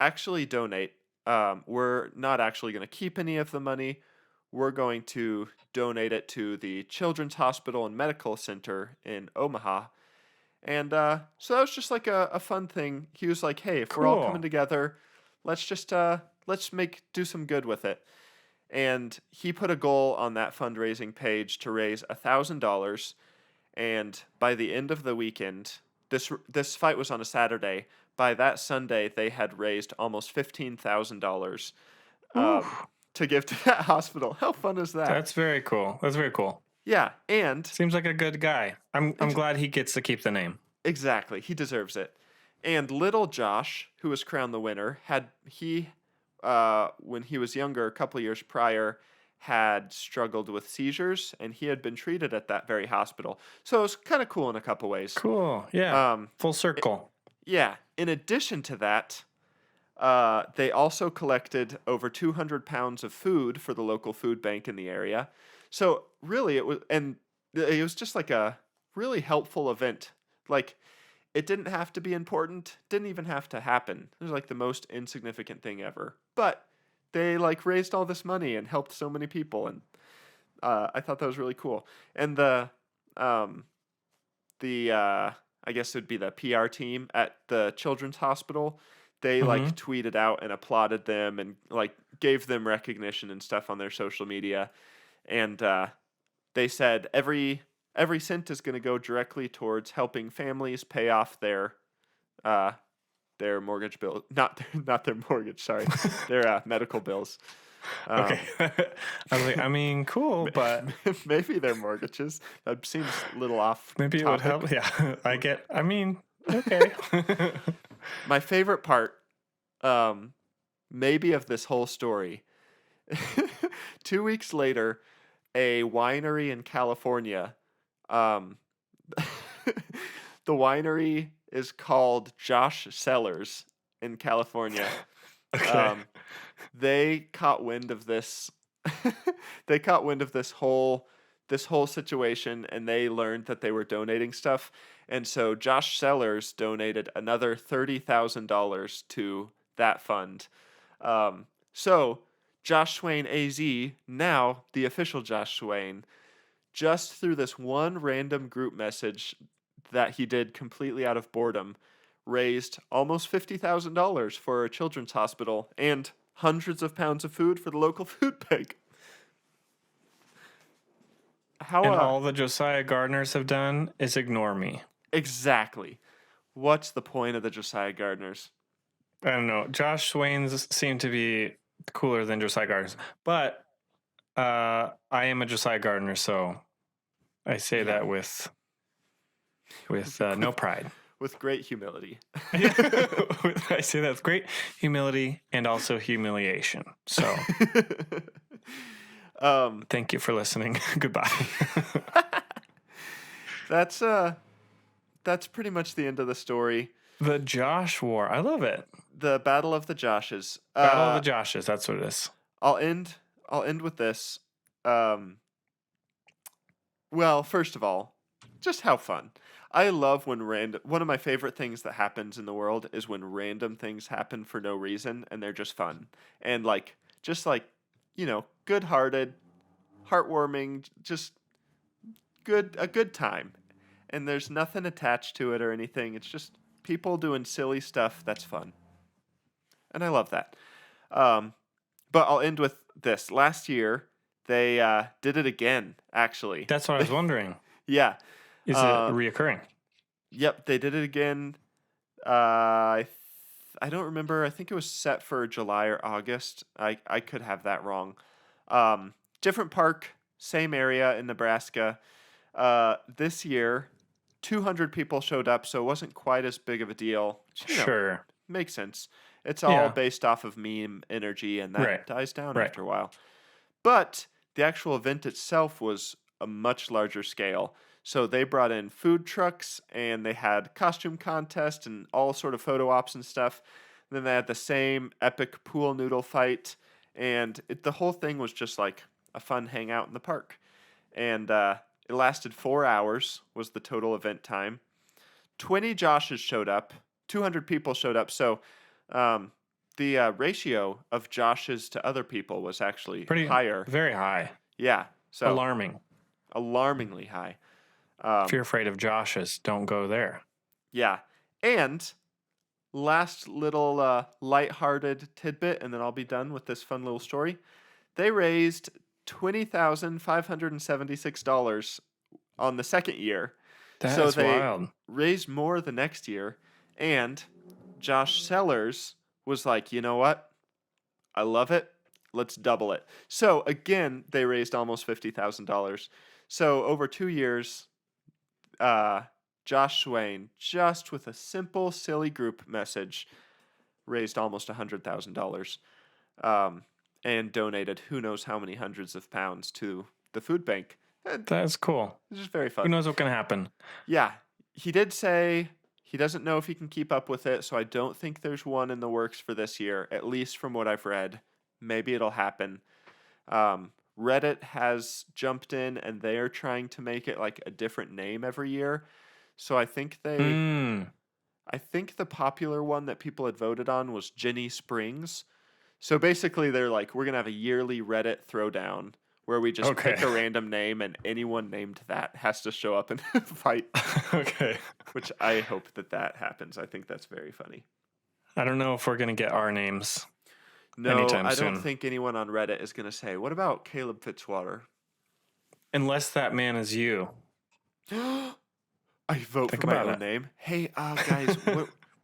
actually donate. We're not actually going to keep any of the money. We're going to donate it to the Children's Hospital and Medical Center in Omaha. And so that was just like a fun thing. He was like, hey, if we're all coming Cool. together, let's just do some good with it. And he put a goal on that fundraising page to raise $1,000. And by the end of the weekend, this fight was on a Saturday. By that Sunday, they had raised almost $15,000 to give to that hospital. How fun is that? That's very cool. That's very cool. Yeah, and Seems like a good guy. I'm glad he gets to keep the name. exactly, he deserves it. And little Josh, who was crowned the winner, when he was younger, a couple of years prior, had struggled with seizures, and he had been treated at that very hospital. So it was kind of cool in a couple ways. Cool. Yeah. Full circle. Yeah. In addition to that, they also collected over 200 pounds of food for the local food bank in the area. So really, it was just like a really helpful event. Like, it didn't have to be important, didn't even have to happen. It was like the most insignificant thing ever. But they like raised all this money and helped so many people, and I thought that was really cool. And I guess it would be the PR team at the children's hospital. They like tweeted out and applauded them and like gave them recognition and stuff on their social media. And they said every cent is going to go directly towards helping families pay off their mortgage bill, not their mortgage, sorry, their medical bills. Okay. I was like, I mean, cool, but maybe their mortgages. That seems a little off. maybe it would help. Yeah, okay. My favorite part, maybe of this whole story. 2 weeks later, a winery in California. The winery is called Josh Cellars in California. Okay. They caught wind of this. They caught wind of this whole situation, and they learned that they were donating stuff. And so Josh Cellars donated another $30,000 to that fund. So Josh Swain AZ, now the official Josh Swain, just through this one random group message that he did completely out of boredom raised almost $50,000 for a children's hospital and hundreds of pounds of food for the local food bank. How And all the Josiah Gardeners have done is ignore me. exactly? What's the point of the Josiah Gardeners? I don't know. Josh Swain's seem to be cooler than Josiah Gardeners, but I am a Josiah Gardener, so I say that with no pride. With great humility. I say that with great humility and also humiliation. So, thank you for listening. Goodbye. That's pretty much the end of the story. The Josh War. I love it. The Battle of the Joshes. Battle of the Joshes. That's what it is. I'll end with this. Well, first of all, just how fun. I love when one of my favorite things that happens in the world is when random things happen for no reason and they're just fun. And just good-hearted, heartwarming, just a good time. And there's nothing attached to it or anything. It's just people doing silly stuff that's fun. And I love that. But I'll end with this. Last year, they did it again, actually. That's what I was wondering. Yeah. Is it reoccurring? Yep, they did it again. I don't remember. I think it was set for July or August. I could have that wrong. Different park, same area in Nebraska. This year, 200 people showed up, so it wasn't quite as big of a deal. Sure. Makes sense. It's all based off of meme energy, and that dies down after a while. But the actual event itself was a much larger scale. So they brought in food trucks, and they had costume contests and all sort of photo ops and stuff. And then they had the same epic pool noodle fight, and the whole thing was just like a fun hangout in the park. And it lasted 4 hours was the total event time. 20 Joshes showed up. 200 people showed up. So the ratio of Joshes to other people was actually pretty higher. Very high. Yeah. So alarmingly high. If you're afraid of Joshes, don't go there. Yeah. And last little lighthearted tidbit, and then I'll be done with this fun little story. They raised $20,576 on the second year. That's wild. Raised more the next year. And Josh Sellers was like, you know what? I love it. Let's double it. So again, they raised almost $50,000. So over 2 years, Josh Swain, just with a simple, silly group message, raised almost $100,000 and donated who knows how many hundreds of pounds to the food bank. That's cool. It's just very fun. Who knows what can happen? Yeah. He did say he doesn't know if he can keep up with it, so I don't think there's one in the works for this year, at least from what I've read. Maybe it'll happen. Reddit has jumped in, and they are trying to make it like a different name every year. So I think I think the popular one that people had voted on was Jenny Springs. So basically, they're like, we're gonna have a yearly Reddit throwdown where we just pick a random name, and anyone named that has to show up and fight. Okay. Which I hope that happens. I think that's very funny. I don't know if we're gonna get our names. No, anytime I soon. don't think anyone on Reddit is gonna say, "What about Caleb Fitzwater?" Unless that man is you. I vote for my own name. Hey, guys,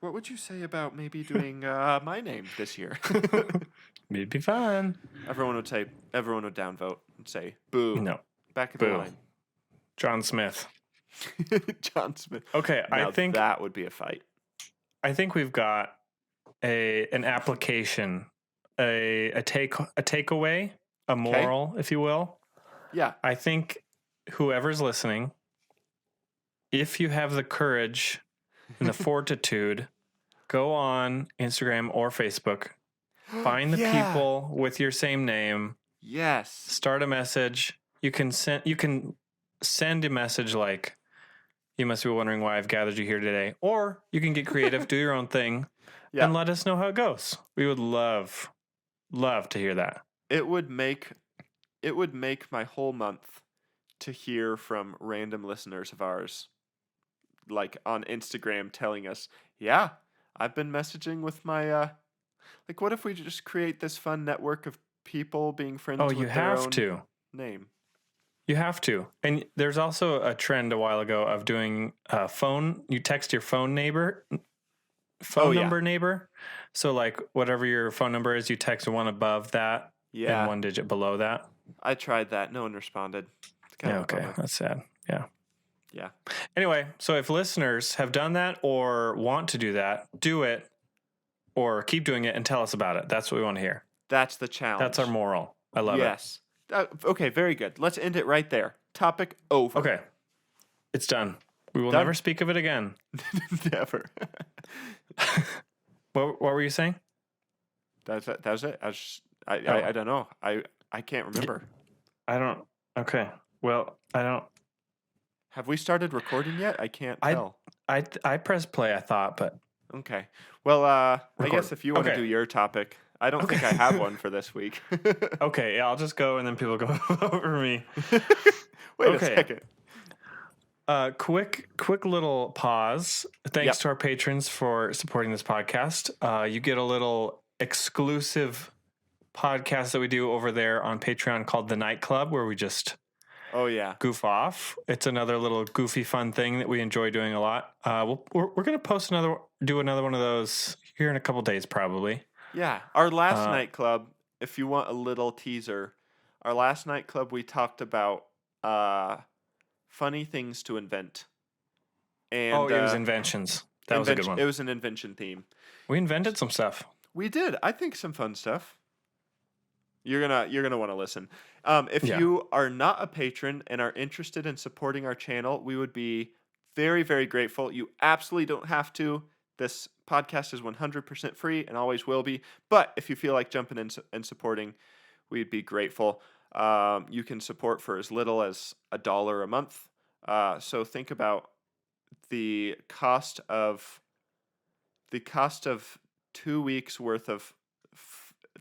what would you say about maybe doing my name this year? It'd be fun. Everyone would downvote and say, "Boo!" No, back in boo. the line. John Smith. John Smith. Okay, now I think that would be a fight. I think we've got an application, a takeaway, a moral, if you will. Yeah. I think whoever's listening, if you have the courage and the fortitude, go on Instagram or Facebook, find the people with your same name. Yes. Start a message. You can send a message like, "You must be wondering why I've gathered you here today," or you can get creative, do your own thing, and let us know how it goes. We would love to hear that. It would make my whole month to hear from random listeners of ours like on Instagram telling us, yeah, I've been messaging with my like, what if we just create this fun network of people being friends Oh, with you their have own to. name? You have to. And there's also a trend a while ago of doing phone. You text your phone number neighbor. So like whatever your phone number is, you text one above that and Yeah, one digit below that. I tried that. No one responded. It's kind Yeah, of a okay. bummer. That's sad. Yeah. Yeah. Anyway, so if listeners have done that or want to do that, do it or keep doing it and tell us about it. That's what we want to hear. That's the challenge. That's our moral. I love it. Yes. Okay, very good. Let's end it right there. Topic over. Okay. It's done. We will Done. never speak of it again. Never. What were you saying? That was it. I don't know. I can't remember. I don't. Okay. Well, I don't. Have we started recording yet? I can't tell. I pressed play, I thought, but Okay. Well, I Record. guess if you want to Okay. do your topic, I don't think I have one for this week. okay, yeah, I'll just go and then people go over me. Wait Okay. a second. Quick little pause. Thanks Yep. to our patrons for supporting this podcast. You get a little exclusive podcast that we do over there on Patreon called The Night Club, where we just Oh yeah. goof off. It's another little goofy fun thing that we enjoy doing a lot. We're gonna do another one of those here in a couple days probably. Yeah. Our last nightclub, if you want a little teaser, our last nightclub we talked about funny things to invent. And it was inventions. That was a good one. It was an invention theme. We invented some stuff. We did. I think some fun stuff. You're gonna want to listen. If Yeah. you are not a patron and are interested in supporting our channel, we would be very, very grateful. You absolutely don't have to. This podcast is 100% free and always will be. But if you feel like jumping in and supporting, we'd be grateful. You can support for as little as $1 a month. So think about the cost of 2 weeks worth of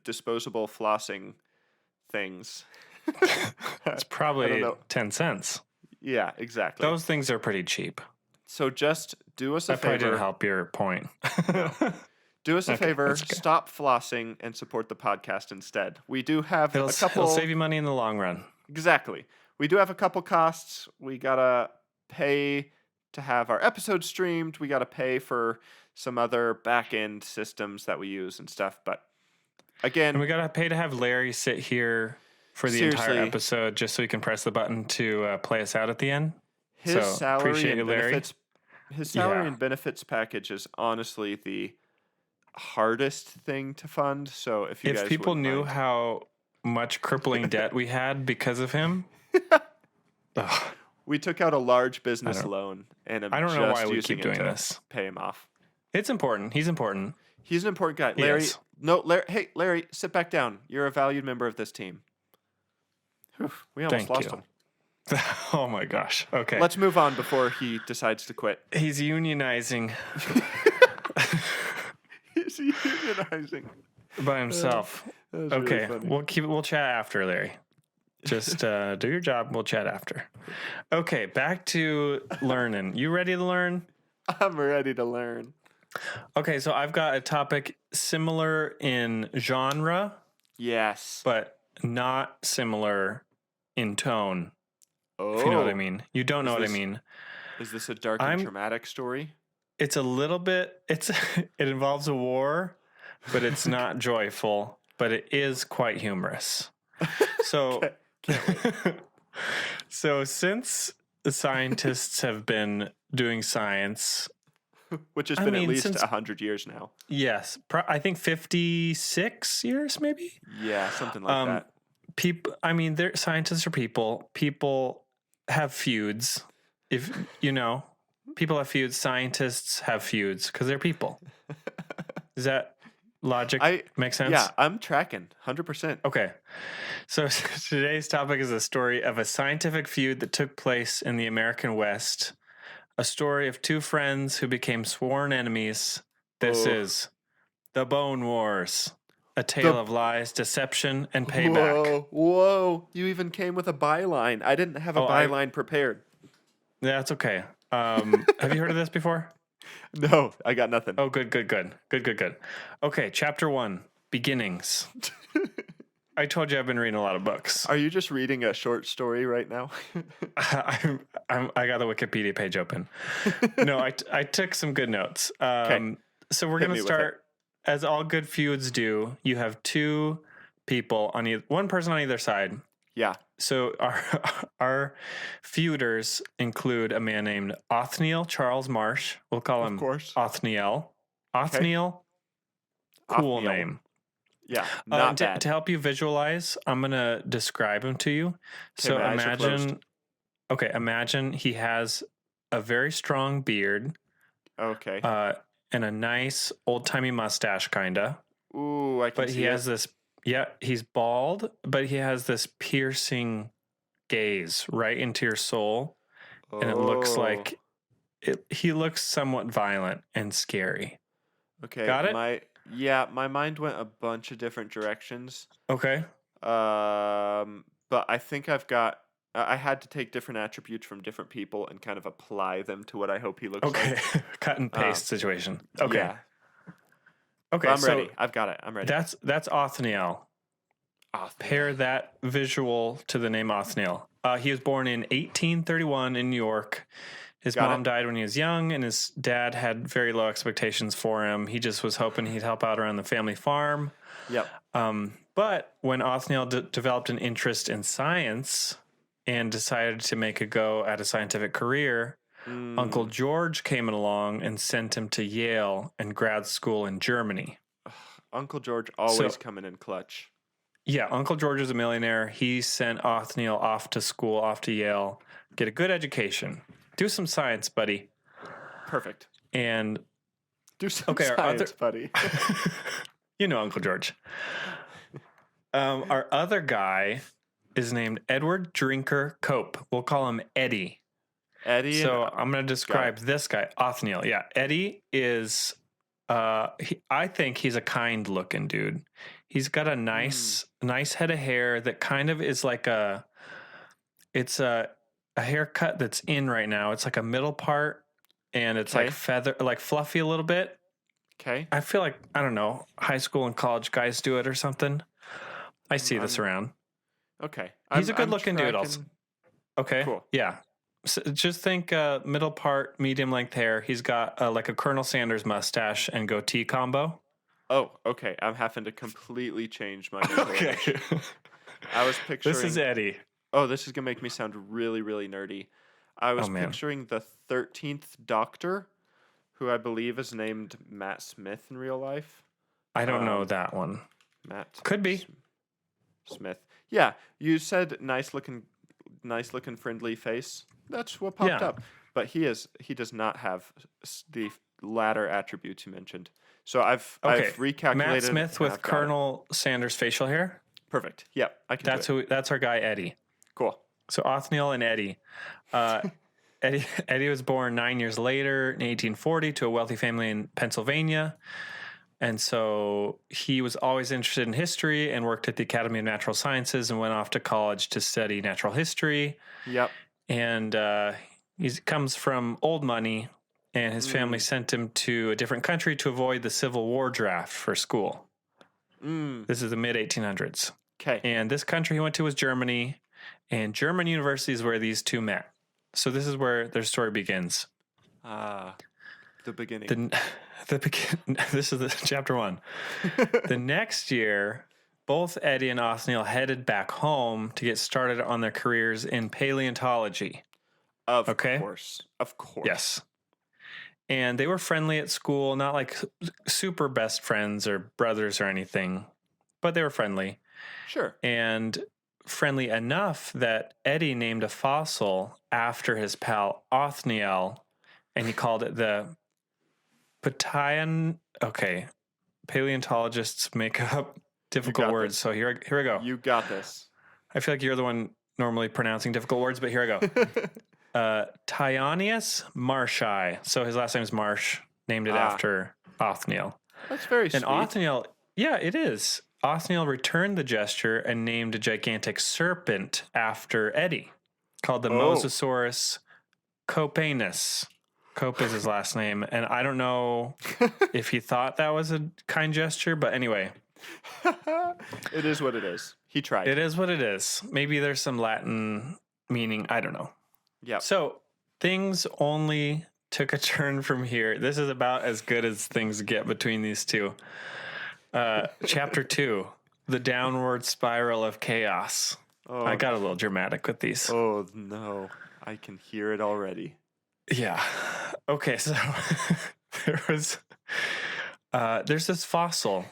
disposable flossing things. It's probably 10 cents. Yeah, exactly. Those things are pretty cheap. So just do us a That probably favor. didn't help your point. Do us a favor. that's okay. Stop flossing and support the podcast instead. We do have It'll a couple. save you money in the long run. Exactly. We do have a couple costs. We gotta pay to have our episodes streamed. We gotta pay for some other back end systems that we use and stuff. But again, And we got to pay to have Larry sit here for the entire Seriously. episode just so he can press the button to play us out at the end. his So, salary appreciate and you, Larry. benefits. His salary Yeah. and benefits package is honestly the hardest thing to fund. So if you guys If people wouldn't knew mind. how much crippling debt we had because of him, ugh, We took out a large business don't- loan, and I'm I don't know just why we using keep it doing to this. pay him off. It's important. He's important. He's an important guy. He Larry, is. no, Larry. Hey, Larry, sit back down. You're a valued member of this team. Whew, we almost Thank lost you. him. Oh my gosh. Okay. Let's move on before he decides to quit. He's unionizing He's unionizing. by himself. That was really Okay. funny. We'll chat after, Larry. Just do your job. We'll chat after. Okay, back to learning. You ready to learn? I'm ready to learn. Okay, so I've got a topic similar in genre, Yes. but not similar in tone. Oh, If you know what I mean. You don't know Is what I this- mean. Is this a dark and I'm- traumatic story? It's a little bit it involves a war, but it's not joyful, but it is quite humorous. So so since the scientists have been doing science, Which has I been mean, at least since- 100 years now. yes, I think 56 years maybe. Yeah, something like that. People, I mean, they're scientists are people. People have feuds. If you know, people have feuds. Scientists have feuds because they're people. Does that logic make sense? Yeah, I'm tracking 100%. Okay. So today's topic is a story of a scientific feud that took place in the American West. A story of two friends who became sworn enemies. This Oh. is the Bone Wars. A tale of lies, deception, and payback. Whoa. You even came with a byline. I didn't have a Oh, I- byline prepared. That's okay. Have you heard of this before? No, I got nothing. Oh, good. Okay, chapter 1, beginnings. I told you I've been reading a lot of books. Are you just reading a short story right now? I got the Wikipedia page open. No, I took some good notes. So we're going to start, as all good feuds do. You have two people one person on either side. Yeah. So our feuders include a man named Othniel Charles Marsh. We'll call him, of course, Othniel. Othniel, cool Othniel. name. Yeah, not bad. To help you visualize, I'm gonna describe him to you. So imagine he has a very strong beard. Okay. And a nice old timey mustache, kinda. Ooh, I can see. But he has this. Yeah, he's bald, but he has this piercing gaze right into your soul, and it looks like he looks somewhat violent and scary. Okay, got it? My mind went a bunch of different directions. Okay. But I think I had to take different attributes from different people and kind of apply them to what I hope he looks like. Okay, cut and paste situation. Okay. Yeah. Okay, I'm ready. I've got it. I'm ready. That's Othniel. Pair that visual to the name Othniel. He was born in 1831 in New York. His mom died when he was young, and his dad had very low expectations for him. He just was hoping he'd help out around the family farm. Yep. But when Othniel developed an interest in science and decided to make a go at a scientific career, Uncle George came along and sent him to Yale and grad school in Germany. Uncle George always coming in clutch. Yeah, Uncle George is a millionaire. He sent Othniel off to school, off to Yale, get a good education. Do some science, buddy. Perfect. And do some science, buddy. You know Uncle George. Our other guy is named Edward Drinker Cope. We'll call him Eddie. Eddie. So I'm going to describe this guy, Othniel. Yeah, Eddie is, I think he's a kind-looking dude. He's got a nice head of hair that kind of is like it's a haircut that's in right now. It's like a middle part, and it's like fluffy a little bit. Okay. I feel like, I don't know, high school and college guys do it or something. I see this around. Okay. He's a good-looking dude also. Okay. Cool. Yeah. So just think middle part, medium length hair. He's got like a Colonel Sanders mustache and goatee combo. Oh, okay. I'm having to completely change my visualization. I was picturing... This is Eddie. Oh, this is going to make me sound really, really nerdy. I was picturing the 13th Doctor, who I believe is named Matt Smith in real life. I don't know that one. Matt. Could be. Smith. Yeah, you said nice looking, friendly face. That's what popped up. But he does not have the latter attributes you mentioned. So I've recalculated. Matt Smith with Colonel Sanders facial hair. Perfect. Yep, I can. That's our guy Eddie. Cool. So Othniel and Eddie. Eddie was born 9 years later in 1840 to a wealthy family in Pennsylvania. And so he was always interested in history and worked at the Academy of Natural Sciences and went off to college to study natural history. Yep. And he comes from old money, and his family sent him to a different country to avoid the Civil War draft for school. This is the mid-1800s. Okay. And this country he went to was Germany, and German university is where these two met. So this is where their story begins. The beginning. This is chapter 1. The next year, both Eddie and Othniel headed back home to get started on their careers in paleontology. Of course. Yes. And they were friendly at school, not like super best friends or brothers or anything, but they were friendly. Sure. And friendly enough that Eddie named a fossil after his pal Othniel, and he called it the paleontologists make up difficult words. So here we go. You got this. I feel like you're the one normally pronouncing difficult words, but here I go. Tyonius Marshi. So his last name is Marsh, named it after Othniel. That's very sweet. And Othniel, yeah, it is. Othniel returned the gesture and named a gigantic serpent after Eddie, called the Mosasaurus Copanus. Cope is his last name, and I don't know if he thought that was a kind gesture, but anyway. It is what it is. He tried. It is what it is. Maybe there's some Latin meaning. I don't know. Yeah. So things only took a turn from here. This is about as good as things get between these two. Chapter 2, the downward spiral of chaos. Oh, I got a little dramatic with these. Oh, no. I can hear it already. Yeah. Okay, so there's this fossil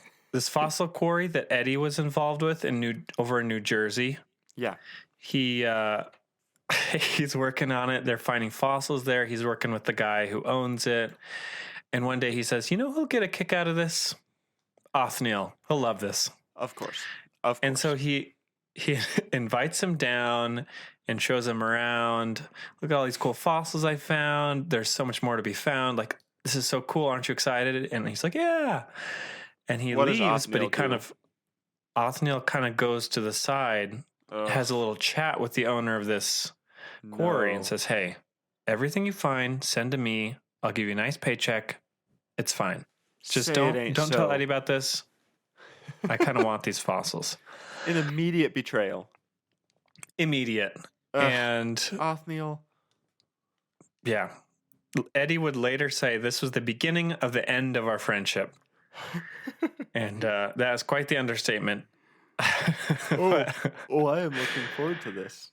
quarry that Eddie was involved with over in New Jersey. Yeah. He's working on it. They're finding fossils there. He's working with the guy who owns it. And one day he says, you know who'll get a kick out of this? Othniel. He'll love this. Of course. And so he invites him down and shows him around. Look at all these cool fossils I found. There's so much more to be found. Like, this is so cool. Aren't you excited? And he's like, yeah. And he leaves, but Othniel kind of goes to the side, has a little chat with the owner of this quarry and says, hey, everything you find, send to me. I'll give you a nice paycheck. It's fine. Just don't tell Eddie about this. I kind of want these fossils. An immediate betrayal. Immediate. And Othniel. Yeah. Eddie would later say this was the beginning of the end of our friendship. And that is quite the understatement. I am looking forward to this.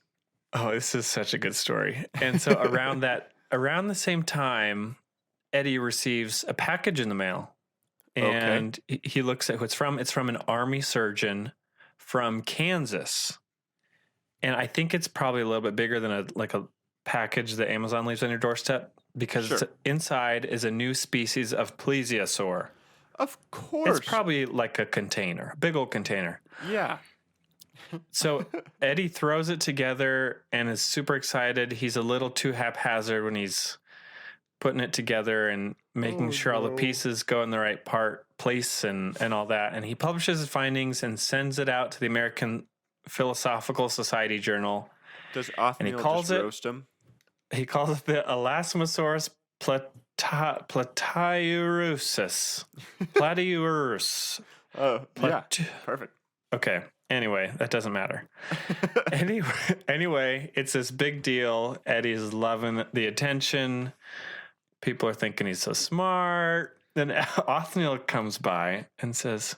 Oh, this is such a good story. And so around the same time, Eddie receives a package in the mail. And he looks at who it's from. It's from an army surgeon from Kansas. And I think it's probably a little bit bigger than a package that Amazon leaves on your doorstep, because inside is a new species of plesiosaur. Of course. It's probably like a container, a big old container. Yeah. So Eddie throws it together and is super excited. He's a little too haphazard when he's putting it together and making sure all the pieces go in the right place and all that. And he publishes his findings and sends it out to the American Philosophical Society Journal. Does Othniel just roast him? He calls it the Elasmosaurus platyurusus. Platyurus. Oh, yeah. Perfect. Okay. Anyway, that doesn't matter. Anyway, it's this big deal. Eddie's loving the attention. People are thinking he's so smart. Then Othniel comes by and says,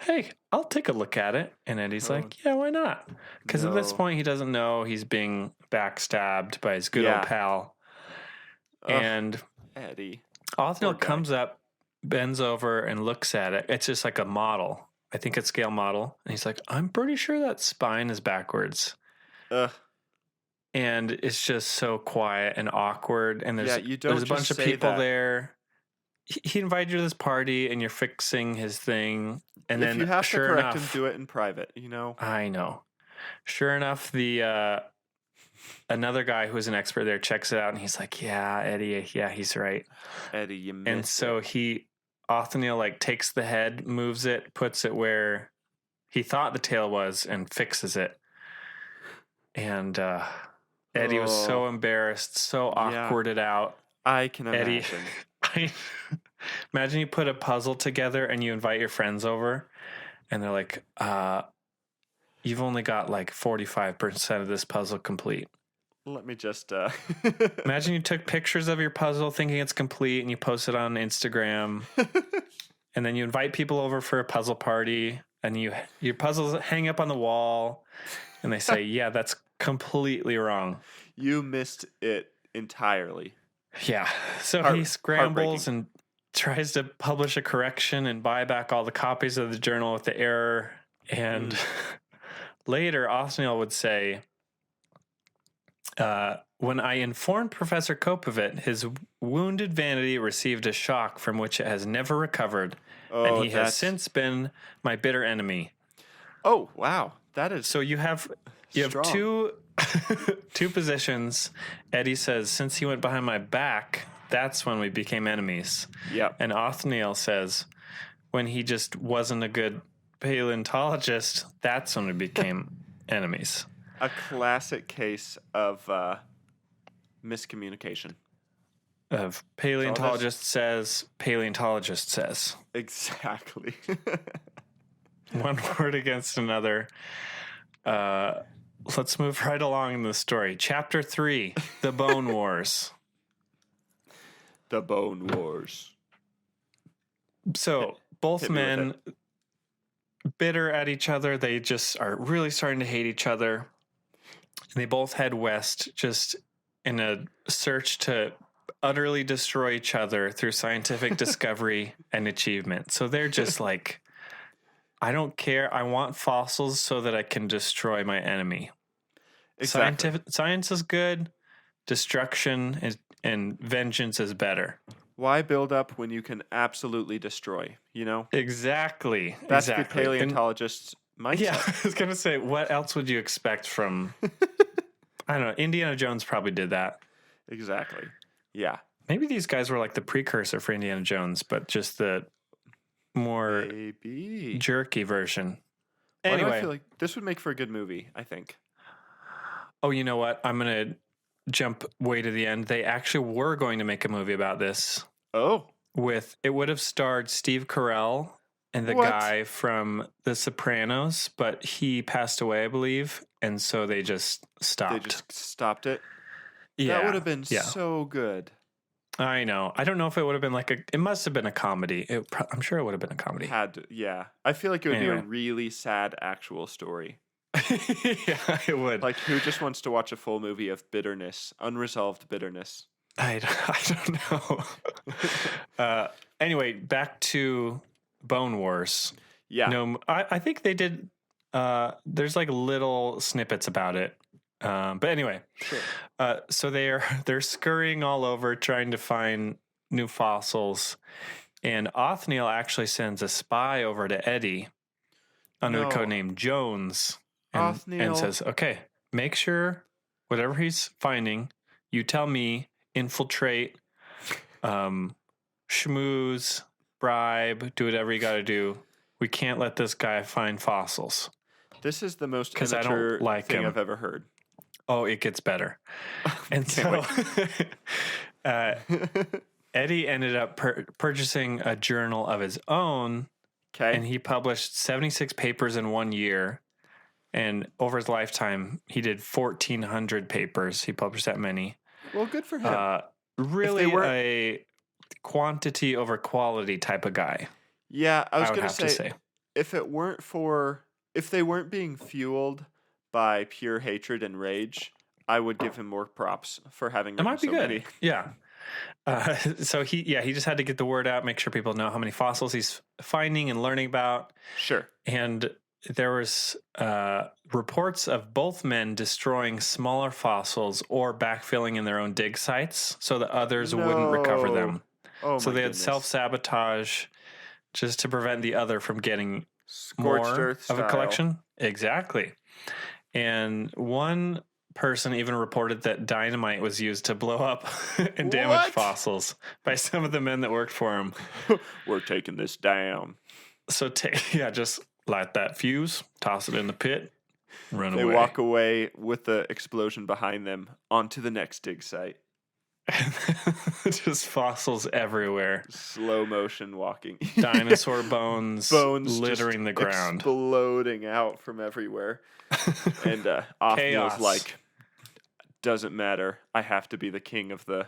hey, I'll take a look at it. And Eddie's like, yeah, why not? Because at this point, he doesn't know he's being backstabbed by his good old pal. And Eddie. Othniel comes up, bends over, and looks at it. It's just like a model. I think it's scale model. And he's like, I'm pretty sure that spine is backwards. And it's just so quiet and awkward. And there's a bunch of people there. He invited you to this party, and you're fixing his thing. And then, if you have to correct him, do it in private. I know. Sure enough, the another guy who's an expert there checks it out, and he's like, "Yeah, Eddie, yeah, he's right." Eddie, you missed And so Othniel takes the head, moves it, puts it where he thought the tail was, and fixes it. And Eddie was so embarrassed, so awkwarded out. I can imagine. Imagine you put a puzzle together and you invite your friends over, and they're like, you've only got 45% of this puzzle complete. Let me just Imagine you took pictures of your puzzle thinking it's complete, and you post it on Instagram. And then you invite people over for a puzzle party, and your puzzles hang up on the wall, and they say, yeah, that's completely wrong. You missed it entirely. Yeah. So he scrambles and tries to publish a correction and buy back all the copies of the journal with the error. And later, Othniel would say, when I informed Professor Cope of it, his wounded vanity received a shock from which it has never recovered, and he has since been my bitter enemy. Oh, wow. That is so you have two positions. Eddie says, since he went behind my back, that's when we became enemies. Yeah. And Othniel says, when he just wasn't a good paleontologist, that's when we became enemies. A classic case of Miscommunication. Of paleontologist says, paleontologist says. Exactly. One word against another. Let's move right along in the story. Chapter 3, The Bone Wars. The Bone Wars. So both Hit me with men bitter at each other. They just are really starting to hate each other. They both head west just in a search to utterly destroy each other through scientific discovery and achievement. So they're just like, I don't care. I want fossils so that I can destroy my enemy. Exactly. Science is good. Destruction and vengeance is better. Why build up when you can absolutely destroy, you know? Exactly. That's exactly. the paleontologist's mindset. Yeah, I was going to say, what else would you expect from, I don't know, Indiana Jones probably did that. Exactly. Yeah. Maybe these guys were like the precursor for Indiana Jones, but just the more Maybe. jerky version. Why do I Anyway. feel like this would make for a good movie, I think. Oh, you know what? I'm going to jump way to the end. They actually were going to make a movie about this. Oh. It would have starred Steve Carell and the What? guy from The Sopranos, but he passed away, I believe, and so they just stopped. They just stopped it. Yeah, That would have been so good. I know. I don't know if it would have been it must have been a comedy. I'm sure it would have been a comedy. Yeah. I feel like it would be Anyway. a really sad actual story. Yeah, it would. Like, who just wants to watch a full movie of bitterness, unresolved bitterness? I don't know. Anyway, back to Bone Wars. Yeah. No, I think they did. There's like little snippets about it. But anyway, Sure. so they're scurrying all over trying to find new fossils, and Othniel actually sends a spy over to Eddie under the codename Jones, and says, "Okay, make sure whatever he's finding, you tell me, infiltrate, schmooze, bribe, do whatever you got to do. We can't let this guy find fossils." This is the most 'Cause I immature don't like thing him. I've ever heard. Oh, it gets better. And so Eddie ended up purchasing a journal of his own, Okay. and he published 76 papers in 1 year. And over his lifetime, he did 1,400 papers. He published that many. Well, good for him. Really weren't- a quantity over quality type of guy. Yeah, I was would going have to say. if they weren't being fueled by pure hatred and rage, I would give him more props for having It might be so good. many. Yeah. So he just had to get the word out, make sure people know how many fossils he's finding and learning about. Sure. And there was reports of both men destroying smaller fossils or backfilling in their own dig sites so that others wouldn't recover them. Oh, So my they had goodness. self-sabotage just to prevent the other from getting Scorched more earth of a style. collection. Exactly. And one person even reported that dynamite was used to blow up and damage What? fossils by some of the men that worked for him. We're taking this down. So just light that fuse, toss it in the pit, run They away. walk away with the explosion behind them onto the next dig site. Just fossils everywhere. Slow motion walking. Dinosaur bones, Bones littering the just ground. exploding out from everywhere. And Othniel's Chaos. like, doesn't matter. I have to be the king of the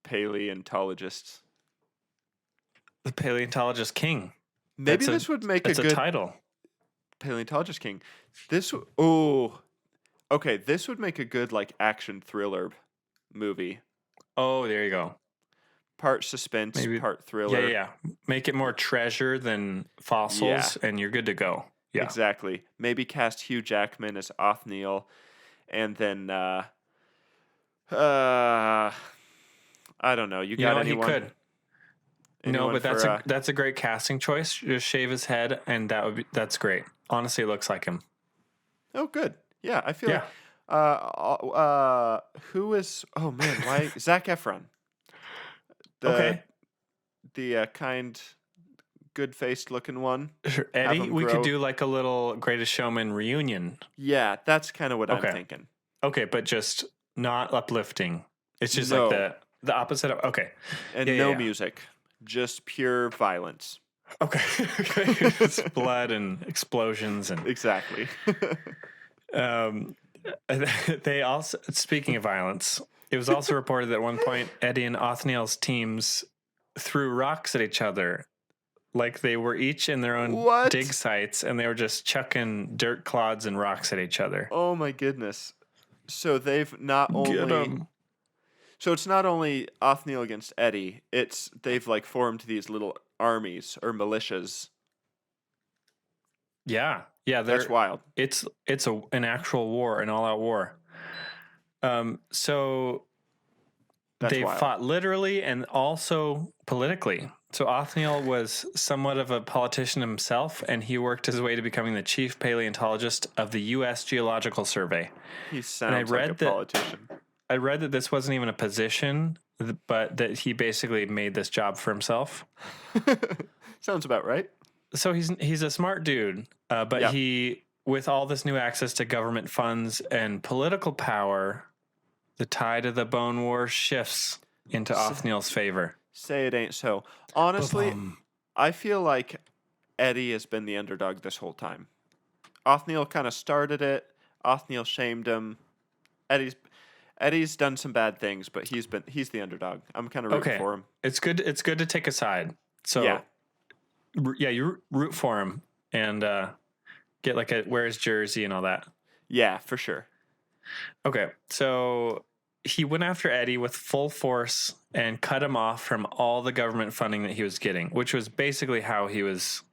paleontologists. The paleontologist king. Maybe this would make a It's good a title. paleontologist king. This okay. This would make a good like action thriller movie. Oh, there you go. Part suspense, Maybe- part thriller. Yeah. Make it more treasure than fossils, and you're good to go. Yeah. Exactly. Maybe cast Hugh Jackman as Othniel, and then I don't know. You You got know, anyone? he could. No, anyone but for, that's a great casting choice. Just shave his head, and that's great. Honestly, it looks like him. Oh, good. Yeah, I feel Yeah. like. Who is? Oh man, why Zac Efron? Okay. The kind, good-faced looking one. Sure. Have Eddie, him we grow. could do like a little Greatest Showman reunion. Yeah, that's kind of what I'm Okay. thinking. Okay, but just not uplifting. It's just No. like the opposite of okay. And Yeah, no yeah. music. Just pure violence. Okay. It's blood and explosions and Exactly. they also, speaking of violence, it was also reported that at one point Eddie and Othniel's teams threw rocks at each other, like they were each in their own What? dig sites, and they were just chucking dirt clods and rocks at each other. Oh my goodness. So they've not Get only 'em. So it's not only Othniel against Eddie, they've like formed these little armies or militias. Yeah, That's wild. It's an actual war, an all-out war. So That's they wild. fought literally and also politically. So Othniel was somewhat of a politician himself, and he worked his way to becoming the chief paleontologist of the U.S. Geological Survey. He sounds like a politician. I read that this wasn't even a position, but that he basically made this job for himself. Sounds about right. So he's a smart dude, but Yeah. he, with all this new access to government funds and political power, the tide of the Bone War shifts into Othniel's favor. Say it ain't so. Honestly, Ba-bum. I feel like Eddie has been the underdog this whole time. Othniel kind of started it. Othniel shamed him. Eddie's done some bad things, but he's the underdog. I'm kind of rooting for him. It's good to take a side. So Yeah. you root for him and get like wear his jersey and all that. Yeah, for sure. Okay, so he went after Eddie with full force and cut him off from all the government funding that he was getting, which was basically how he was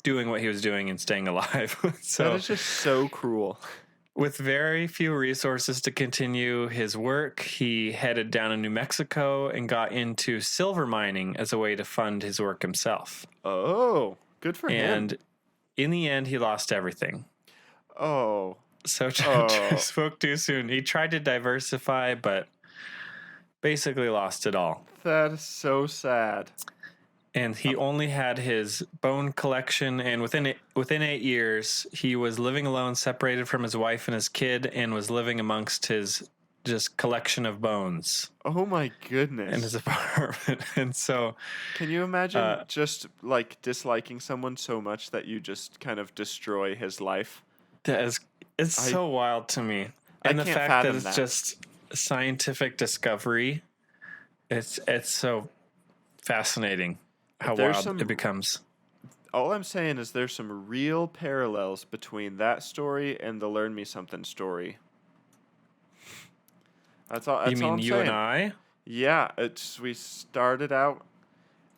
doing what he was doing and staying alive. So that is just so cruel. with very few resources to continue his work, he headed down to New Mexico and got into silver mining as a way to fund his work himself. Oh, good for him. And in the end, he lost everything. Oh. So spoke too soon. He tried to diversify, but basically lost it all. That is so sad. And he only had his bone collection, and within 8 years, he was living alone, separated from his wife and his kid, and was living amongst his just collection of bones Oh my goodness. in his apartment. And so, Can you imagine just like disliking someone so much that you just kind of destroy his life? it's so wild to me. And the can't fact that fathom it's that. just scientific discovery, it's so fascinating how wild it becomes. All I'm saying is there's some real parallels between that story and the Learn Me Something story. That's all. That's You all mean I'm you saying. and I? Yeah, we started out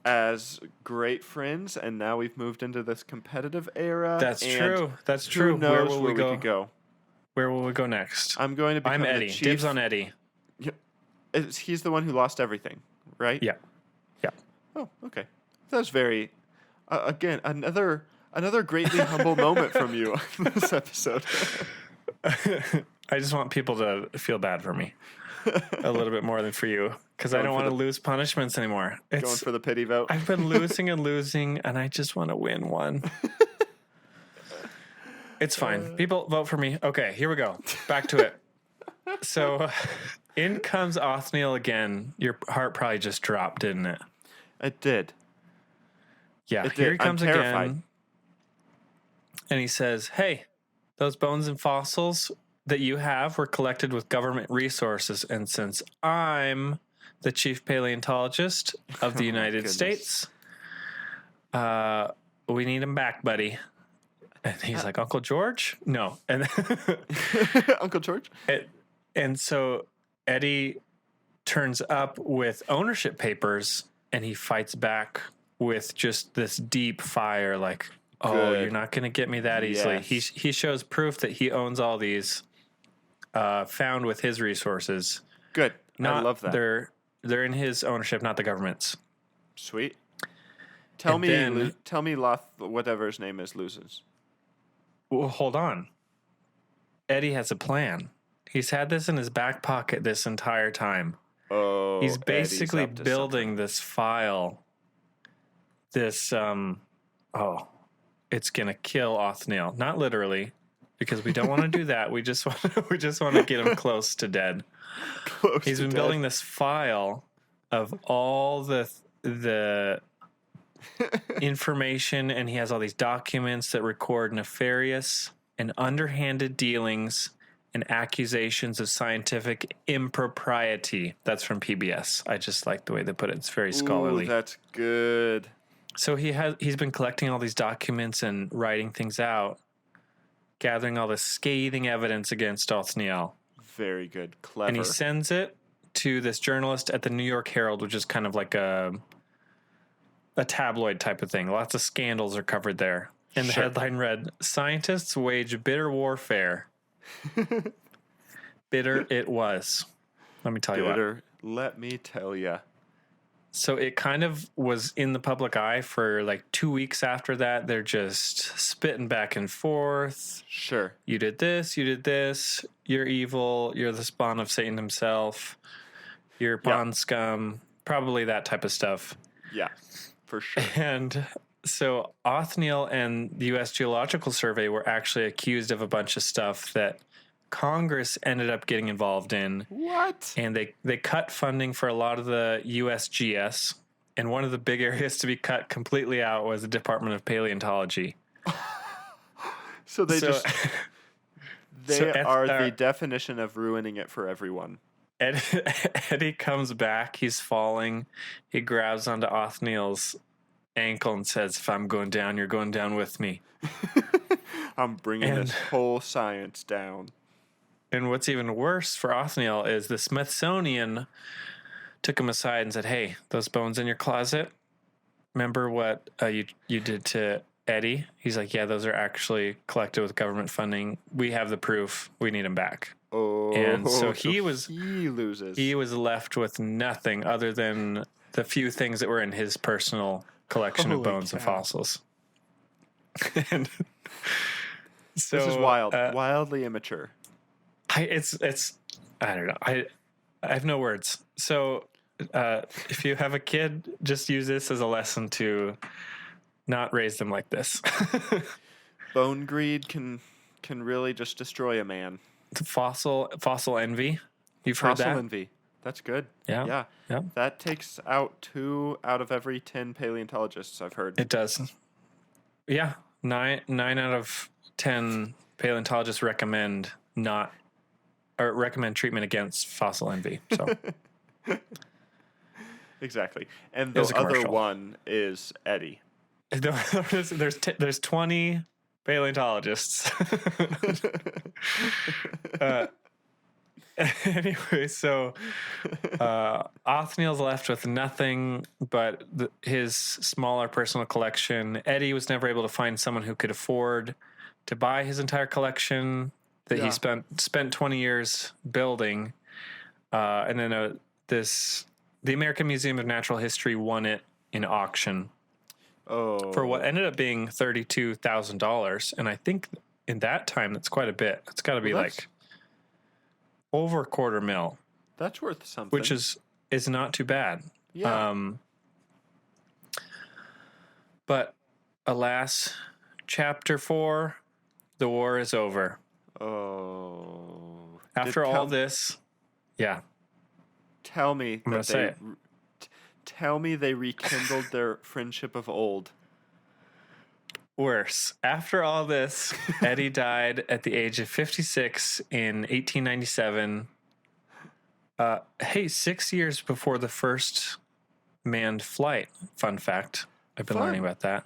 as great friends, and now we've moved into this competitive era. That's and true. That's true. Who knows where we could go? Where will we go next? I'm going to become I'm the Eddie. chief. Dibs on Eddie. He's the one who lost everything, right? Yeah. Yeah. Oh, okay. That was very, again, another greatly humble moment from you on this episode. I just want people to feel bad for me a little bit more than for you, because I Going don't for want to lose punishments anymore. Going for the pity vote. I've been losing and losing, and I just want to win one. It's fine. People vote for me. Okay, here we go. Back to it. So in comes Othniel again. Your heart probably just dropped, didn't it? It did. Yeah, It here did. he comes I'm terrified. again. And he says, hey, those bones and fossils that you have were collected with government resources. And since I'm the chief paleontologist of the United goodness. States, we need him back, buddy. And he's like, Uncle George? No. And Uncle George? and so Eddie turns up with ownership papers, and he fights back with just this deep fire, like, oh, Good. you're not going to get me that easily. Yes. He shows proof that he owns all these, found with his resources. Good. I love that. They're in his ownership, not the government's. Sweet. Tell And me, then- whatever his name is, loses. Well, hold on. Eddie has a plan. He's had this in his back pocket this entire time. Oh, He's basically Eddie's up to building this file. This, it's going to kill Othniel. Not literally. because we don't want to do that. We just want to get him close to dead. He's been building this file of all the information, and he has all these documents that record nefarious and underhanded dealings and accusations of scientific impropriety. That's from PBS. I just like the way they put it. It's very scholarly. Ooh, that's good. So he's been collecting all these documents and writing things out, gathering all this scathing evidence against Othniel. Very good. Clever. And he sends it to this journalist at the New York Herald, which is kind of like a tabloid type of thing. Lots of scandals are covered there. And the headline read, "Scientists wage bitter warfare." Bitter it was. Let me tell you what. Let me tell you. So it kind of was in the public eye for like 2 weeks after that. They're just spitting back and forth. Sure. You did this. You did this. You're evil. You're the spawn of Satan himself. You're pawn scum. Probably that type of stuff. Yeah, for sure. And so Othniel and the U.S. Geological Survey were actually accused of a bunch of stuff that Congress ended up getting involved in. What? And they cut funding for a lot of the USGS. And one of the big areas to be cut completely out was the Department of Paleontology. So they are the definition of ruining it for everyone. Eddie comes back. He's falling. He grabs onto Othniel's ankle and says, "If I'm going down, you're going down with me." I'm bringing this whole science down. And what's even worse for Othniel is the Smithsonian took him aside and said, "Hey, those bones in your closet, remember what you did to Eddie?" He's like, "Yeah, those are actually collected with government funding. We have the proof. We need them back." Oh, and so he loses. He was left with nothing other than the few things that were in his personal collection of bones and fossils. And so this is wild, wildly immature. It's I don't know. I have no words. So if you have a kid, just use this as a lesson to not raise them like this. Bone greed can really just destroy a man. Fossil envy. You've heard that? Fossil envy. That's good. Yeah. That takes out 2 out of every 10 paleontologists I've heard. It does. Yeah. 9 out of 10 paleontologists recommend treatment against fossil envy. So exactly. And the other one is Eddie. There's 20 paleontologists. Anyway, so Othniel's left with nothing but his smaller personal collection. Eddie was never able to find someone who could afford to buy his entire collection that he spent 20 years building. And then the American Museum of Natural History won it in auction. Oh. For what ended up being $32,000. And I think in that time, that's quite a bit. It's got to be like over $250,000. That's worth something. Which is not too bad. Yeah. But alas, chapter 4, the war is over. Oh. After all this, yeah. Tell me I'm going to say it. Tell me they rekindled their friendship of old. Worse. After all this, Eddie died at the age of 56 in 1897. 6 years before the first manned flight. Fun fact. I've been learning about that.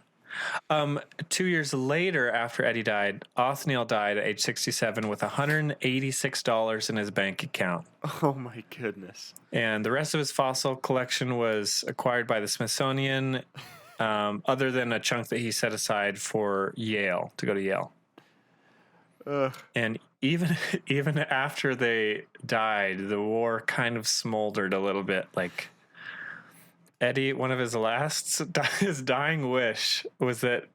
2 years later, after Eddie died, Othniel died at age 67 with $186 in his bank account. Oh my goodness. And the rest of his fossil collection was acquired by the Smithsonian, other than a chunk that he set aside for Yale, to go to Yale. And even after they died, the war kind of smoldered a little bit. Like Eddie, one of his dying wish was that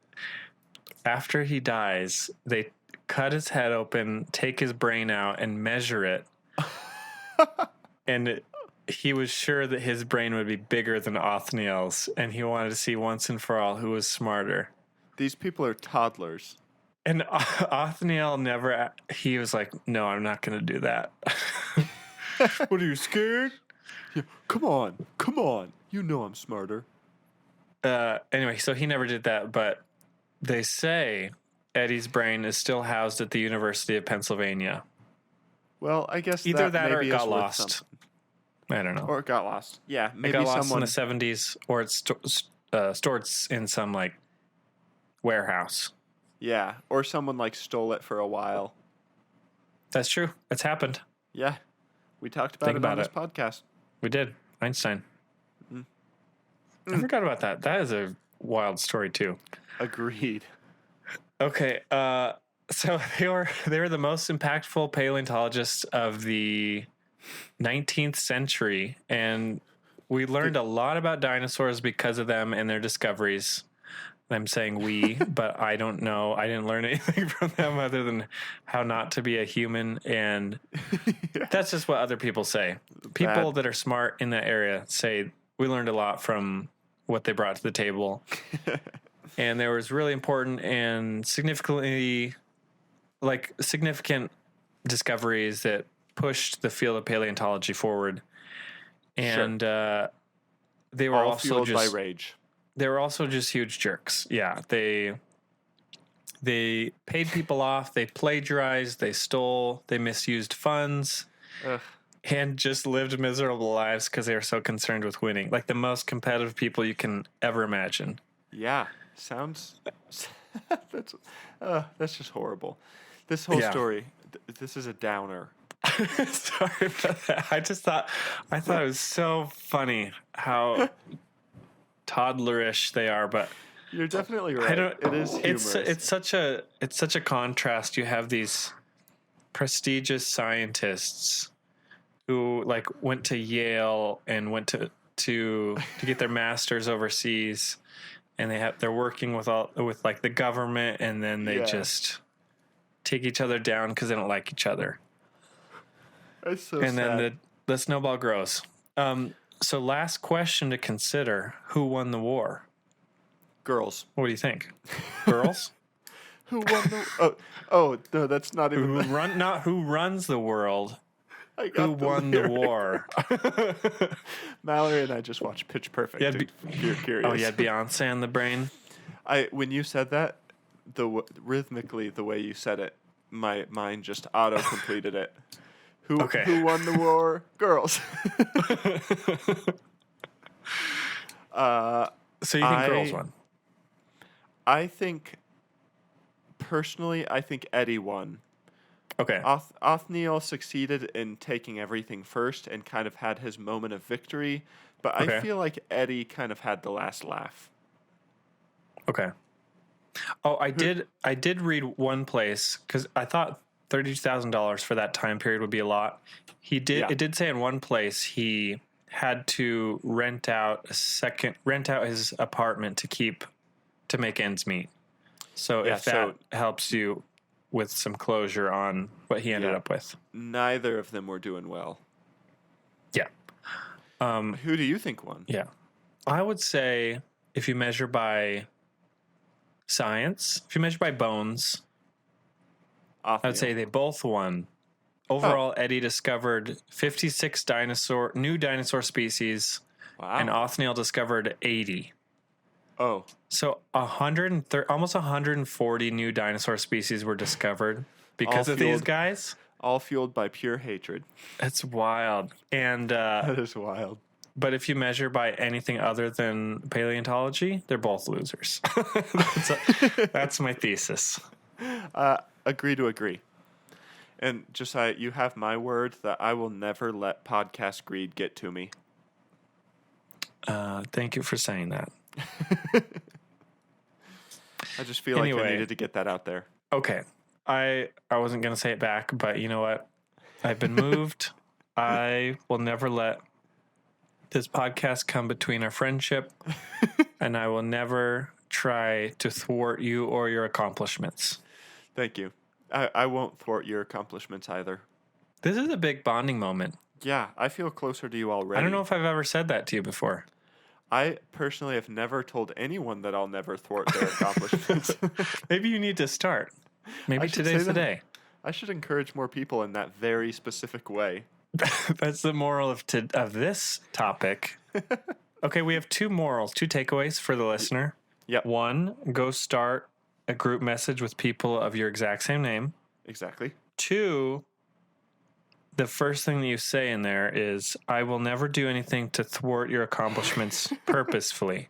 after he dies, they cut his head open, take his brain out, and measure it. And he was sure that his brain would be bigger than Othniel's, and he wanted to see once and for all who was smarter. These people are toddlers. And Othniel never, he was like, no, I'm not going to do that. What, are you scared? Yeah, come on. You know I'm smarter. Anyway, so he never did that, but they say Eddie's brain is still housed at the University of Pennsylvania. Well, I guess Either that or maybe it got is worth lost. something. I don't know. Or it got lost. Yeah, maybe It got lost someone in the 70s, or it's stored in some like warehouse. Yeah, or someone like stole it for a while. That's true. It's happened. Yeah, we talked about Think it about on this it. podcast. We did. Einstein. I forgot about that. That is a wild story too. Agreed. Okay, so they were the most impactful paleontologists of the 19th century, and we learned a lot about dinosaurs because of them and their discoveries. I'm saying we, but I don't know. I didn't learn anything from them other than how not to be a human, and that's just what other people say. People that are smart in that area say we learned a lot from what they brought to the table. And there was really important and significant discoveries that pushed the field of paleontology forward. And they were all also fueled just by rage. They were also just huge jerks. Yeah, they paid people off, they plagiarized, they stole, they misused funds. Ugh. And just lived miserable lives because they were so concerned with winning. Like the most competitive people you can ever imagine. Yeah, sounds. That's just horrible. This whole story. This is a downer. Sorry about that. I thought it was so funny how toddlerish they are, but you're definitely right. It is humorous. It's such a contrast. You have these prestigious scientists who like went to Yale and went to get their masters overseas, and they're working with like the government, and then they just take each other down because they don't like each other. That's so and sad. Then the snowball grows. So last question to consider: who won the war? Girls. What do you think? Girls? Who won the? Oh no, that's not even. Not who runs the world. Who won the war? Mallory and I just watched Pitch Perfect. If you're curious. Oh, you had Beyonce in the brain? When you said that, rhythmically, the way you said it, my mind just auto-completed it. Who won the war? Girls. So you think girls won? Personally, I think Eddie won. Okay. Othniel succeeded in taking everything first and kind of had his moment of victory, but I feel like Eddie kind of had the last laugh. Okay. Oh, I did read one place because I thought $32,000 for that time period would be a lot. It did say in one place he had to rent out his apartment to make ends meet. So if that helps you with some closure on what he ended up with. Neither of them were doing well. Yeah. Who do you think won? Yeah. I would say if you measure by science, if you measure by bones, Othniel. I would say they both won. Overall, Eddie discovered 56 new dinosaur species, and Othniel discovered 80. Oh. So almost 140 new dinosaur species were discovered because of these guys. All fueled by pure hatred. That's wild. And that is wild. But if you measure by anything other than paleontology, they're both losers. That's my thesis. Agree to agree. And Josiah, you have my word that I will never let podcast greed get to me. Thank you for saying that. I just feel like I needed to get that out there. Okay. I wasn't going to say it back, but you know what? I've been moved. I will never let this podcast come between our friendship, and I will never try to thwart you or your accomplishments. Thank you. I won't thwart your accomplishments either. This is a big bonding moment. Yeah, I feel closer to you already. I don't know if I've ever said that to you before. I personally have never told anyone that I'll never thwart their accomplishments. Maybe you need to start. Maybe should today's say the that. day. I should encourage more people in that very specific way. That's the moral of this topic. Okay, we have two takeaways for the listener. Yep. One, go start a group message with people of your exact same name. Exactly. Two, the first thing that you say in there is, I will never do anything to thwart your accomplishments purposefully.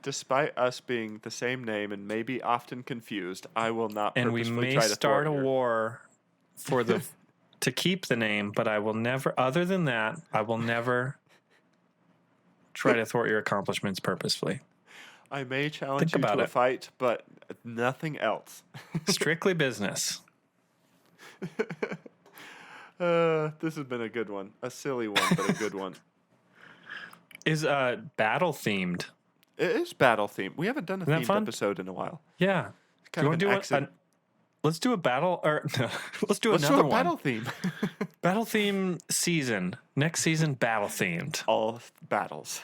Despite us being the same name and maybe often confused, I will not And we purposefully may try to start a thwart war for the to keep the name, but I will never, other than that, I will never try to thwart your accomplishments purposefully. I may challenge Think you about to a it. fight, but nothing else. Strictly business. This has been a good one. A silly one, but a good one. Is battle themed. It is battle themed. We haven't done a Isn't that themed fun? episode in a while. Yeah. Kind of an accident. Let's do a battle, or no, let's do Let's another do a one. battle theme. Battle theme season. Next season, battle themed. All battles.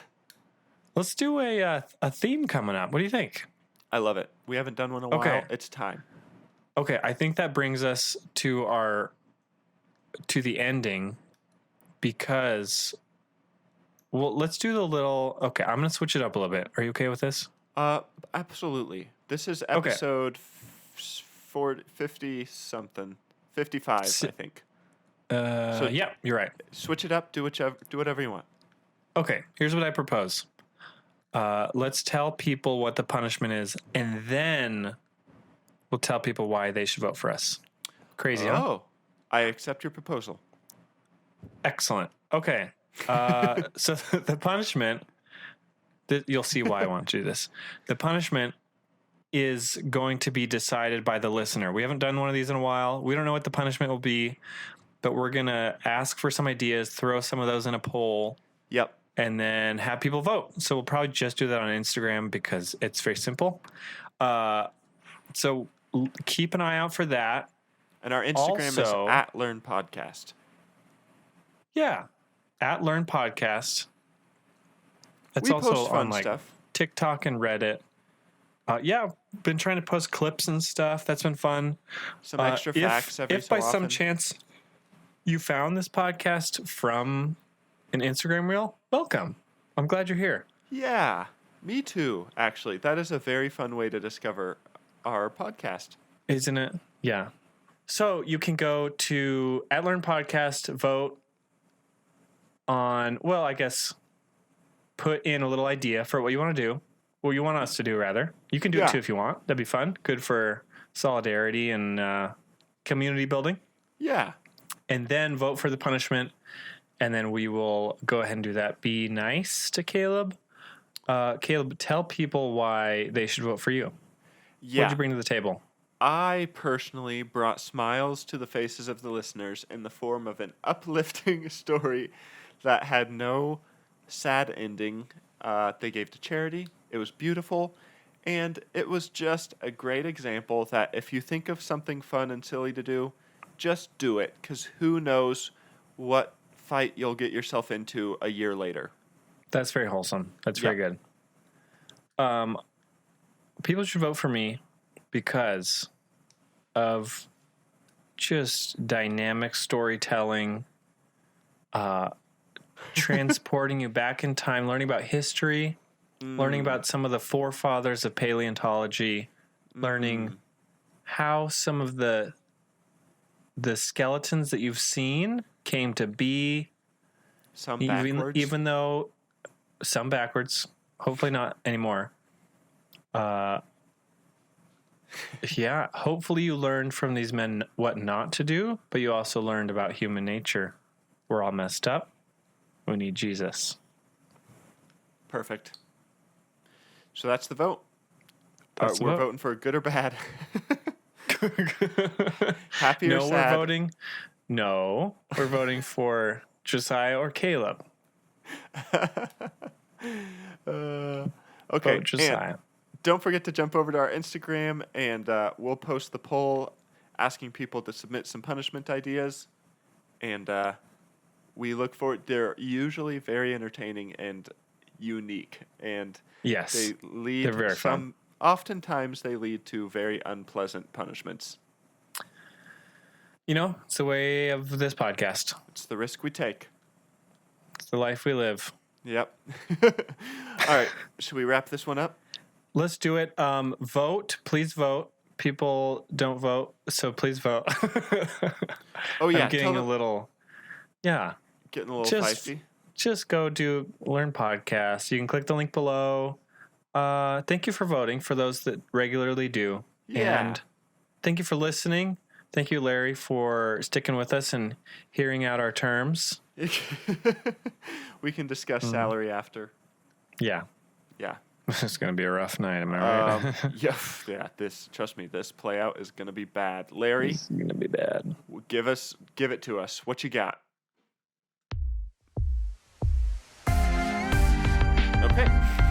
Let's do a theme coming up. What do you think? I love it. We haven't done one in a Okay. while. It's time. Okay, I think that brings us to the ending, because, well, let's do the little. Okay, I'm gonna switch it up a little bit. Are you okay with this? Absolutely. This is episode 50 something, 55, I think. So yeah, you're right. switch it up. Do whatever you want. Okay, here's what I propose. Let's tell people what the punishment is, and then we'll tell people why they should vote for us. Crazy, huh? Oh, I accept your proposal. Excellent. Okay. So the punishment, you'll see why I want to do this. The punishment is going to be decided by the listener. We haven't done one of these in a while. We don't know what the punishment will be, but we're going to ask for some ideas, throw some of those in a poll, Yep. and then have people vote. So we'll probably just do that on Instagram because it's very simple. So keep an eye out for that. And our Instagram is Also- @LearnPodcast. Yeah. @LearnPodcast. It's We also post fun on like stuff. TikTok and Reddit. Yeah, been trying to post clips and stuff. That's been fun. Some extra facts every If so by often. some chance you found this podcast from an Instagram reel, welcome. I'm glad you're here. Yeah, me too, actually. That is a very fun way to discover our podcast. Isn't it? Yeah. So you can go to @LearnPodcast, vote on, well, I guess put in a little idea for what you want to do. What you want us to do, rather. You can do it too if you want. That'd be fun. Good for solidarity and community building. Yeah. And then vote for the punishment. And then we will go ahead and do that. Be nice to Caleb. Caleb, tell people why they should vote for you. Yeah. What'd you bring to the table? I personally brought smiles to the faces of the listeners in the form of an uplifting story that had no sad ending. They gave to charity. It was beautiful. And it was just a great example that if you think of something fun and silly to do, just do it. Because who knows what fight you'll get yourself into a year later. That's very wholesome. That's very good. People should vote for me because of just dynamic storytelling, transporting you back in time, learning about history, learning about some of the forefathers of paleontology, learning how some of the skeletons that you've seen came to be. Some backwards. Even though some backwards, hopefully not anymore. Yeah, hopefully you learned from these men what not to do, but you also learned about human nature. We're all messed up. We need Jesus. Perfect. So that's the vote. That's the we're vote. voting for good or bad. Happy or No, sad? we're voting. No, we're voting for Josiah or Caleb. Okay. Vote Josiah. And don't forget to jump over to our Instagram and we'll post the poll asking people to submit some punishment ideas. And we look forward. They're usually very entertaining and unique. And Yes, they lead they're very some oftentimes they lead to very unpleasant punishments. It's the way of this podcast. It's the risk we take. It's the life we live. Yep. All right. Should we wrap this one up? Let's do it. Vote. Please vote. People don't vote, so please vote. Oh, yeah. I'm getting a little... Yeah. Getting a little feisty. Just go do Learn Podcast. You can click the link below. Thank you for voting, for those that regularly do. Yeah. And thank you for listening. Thank you, Larry, for sticking with us and hearing out our terms. We can discuss salary after. Yeah. Yeah. It's going to be a rough night, am I right? Yeah. Trust me, this play out is going to be bad. Larry, It's going to be bad. give it to us. What you got? Okay.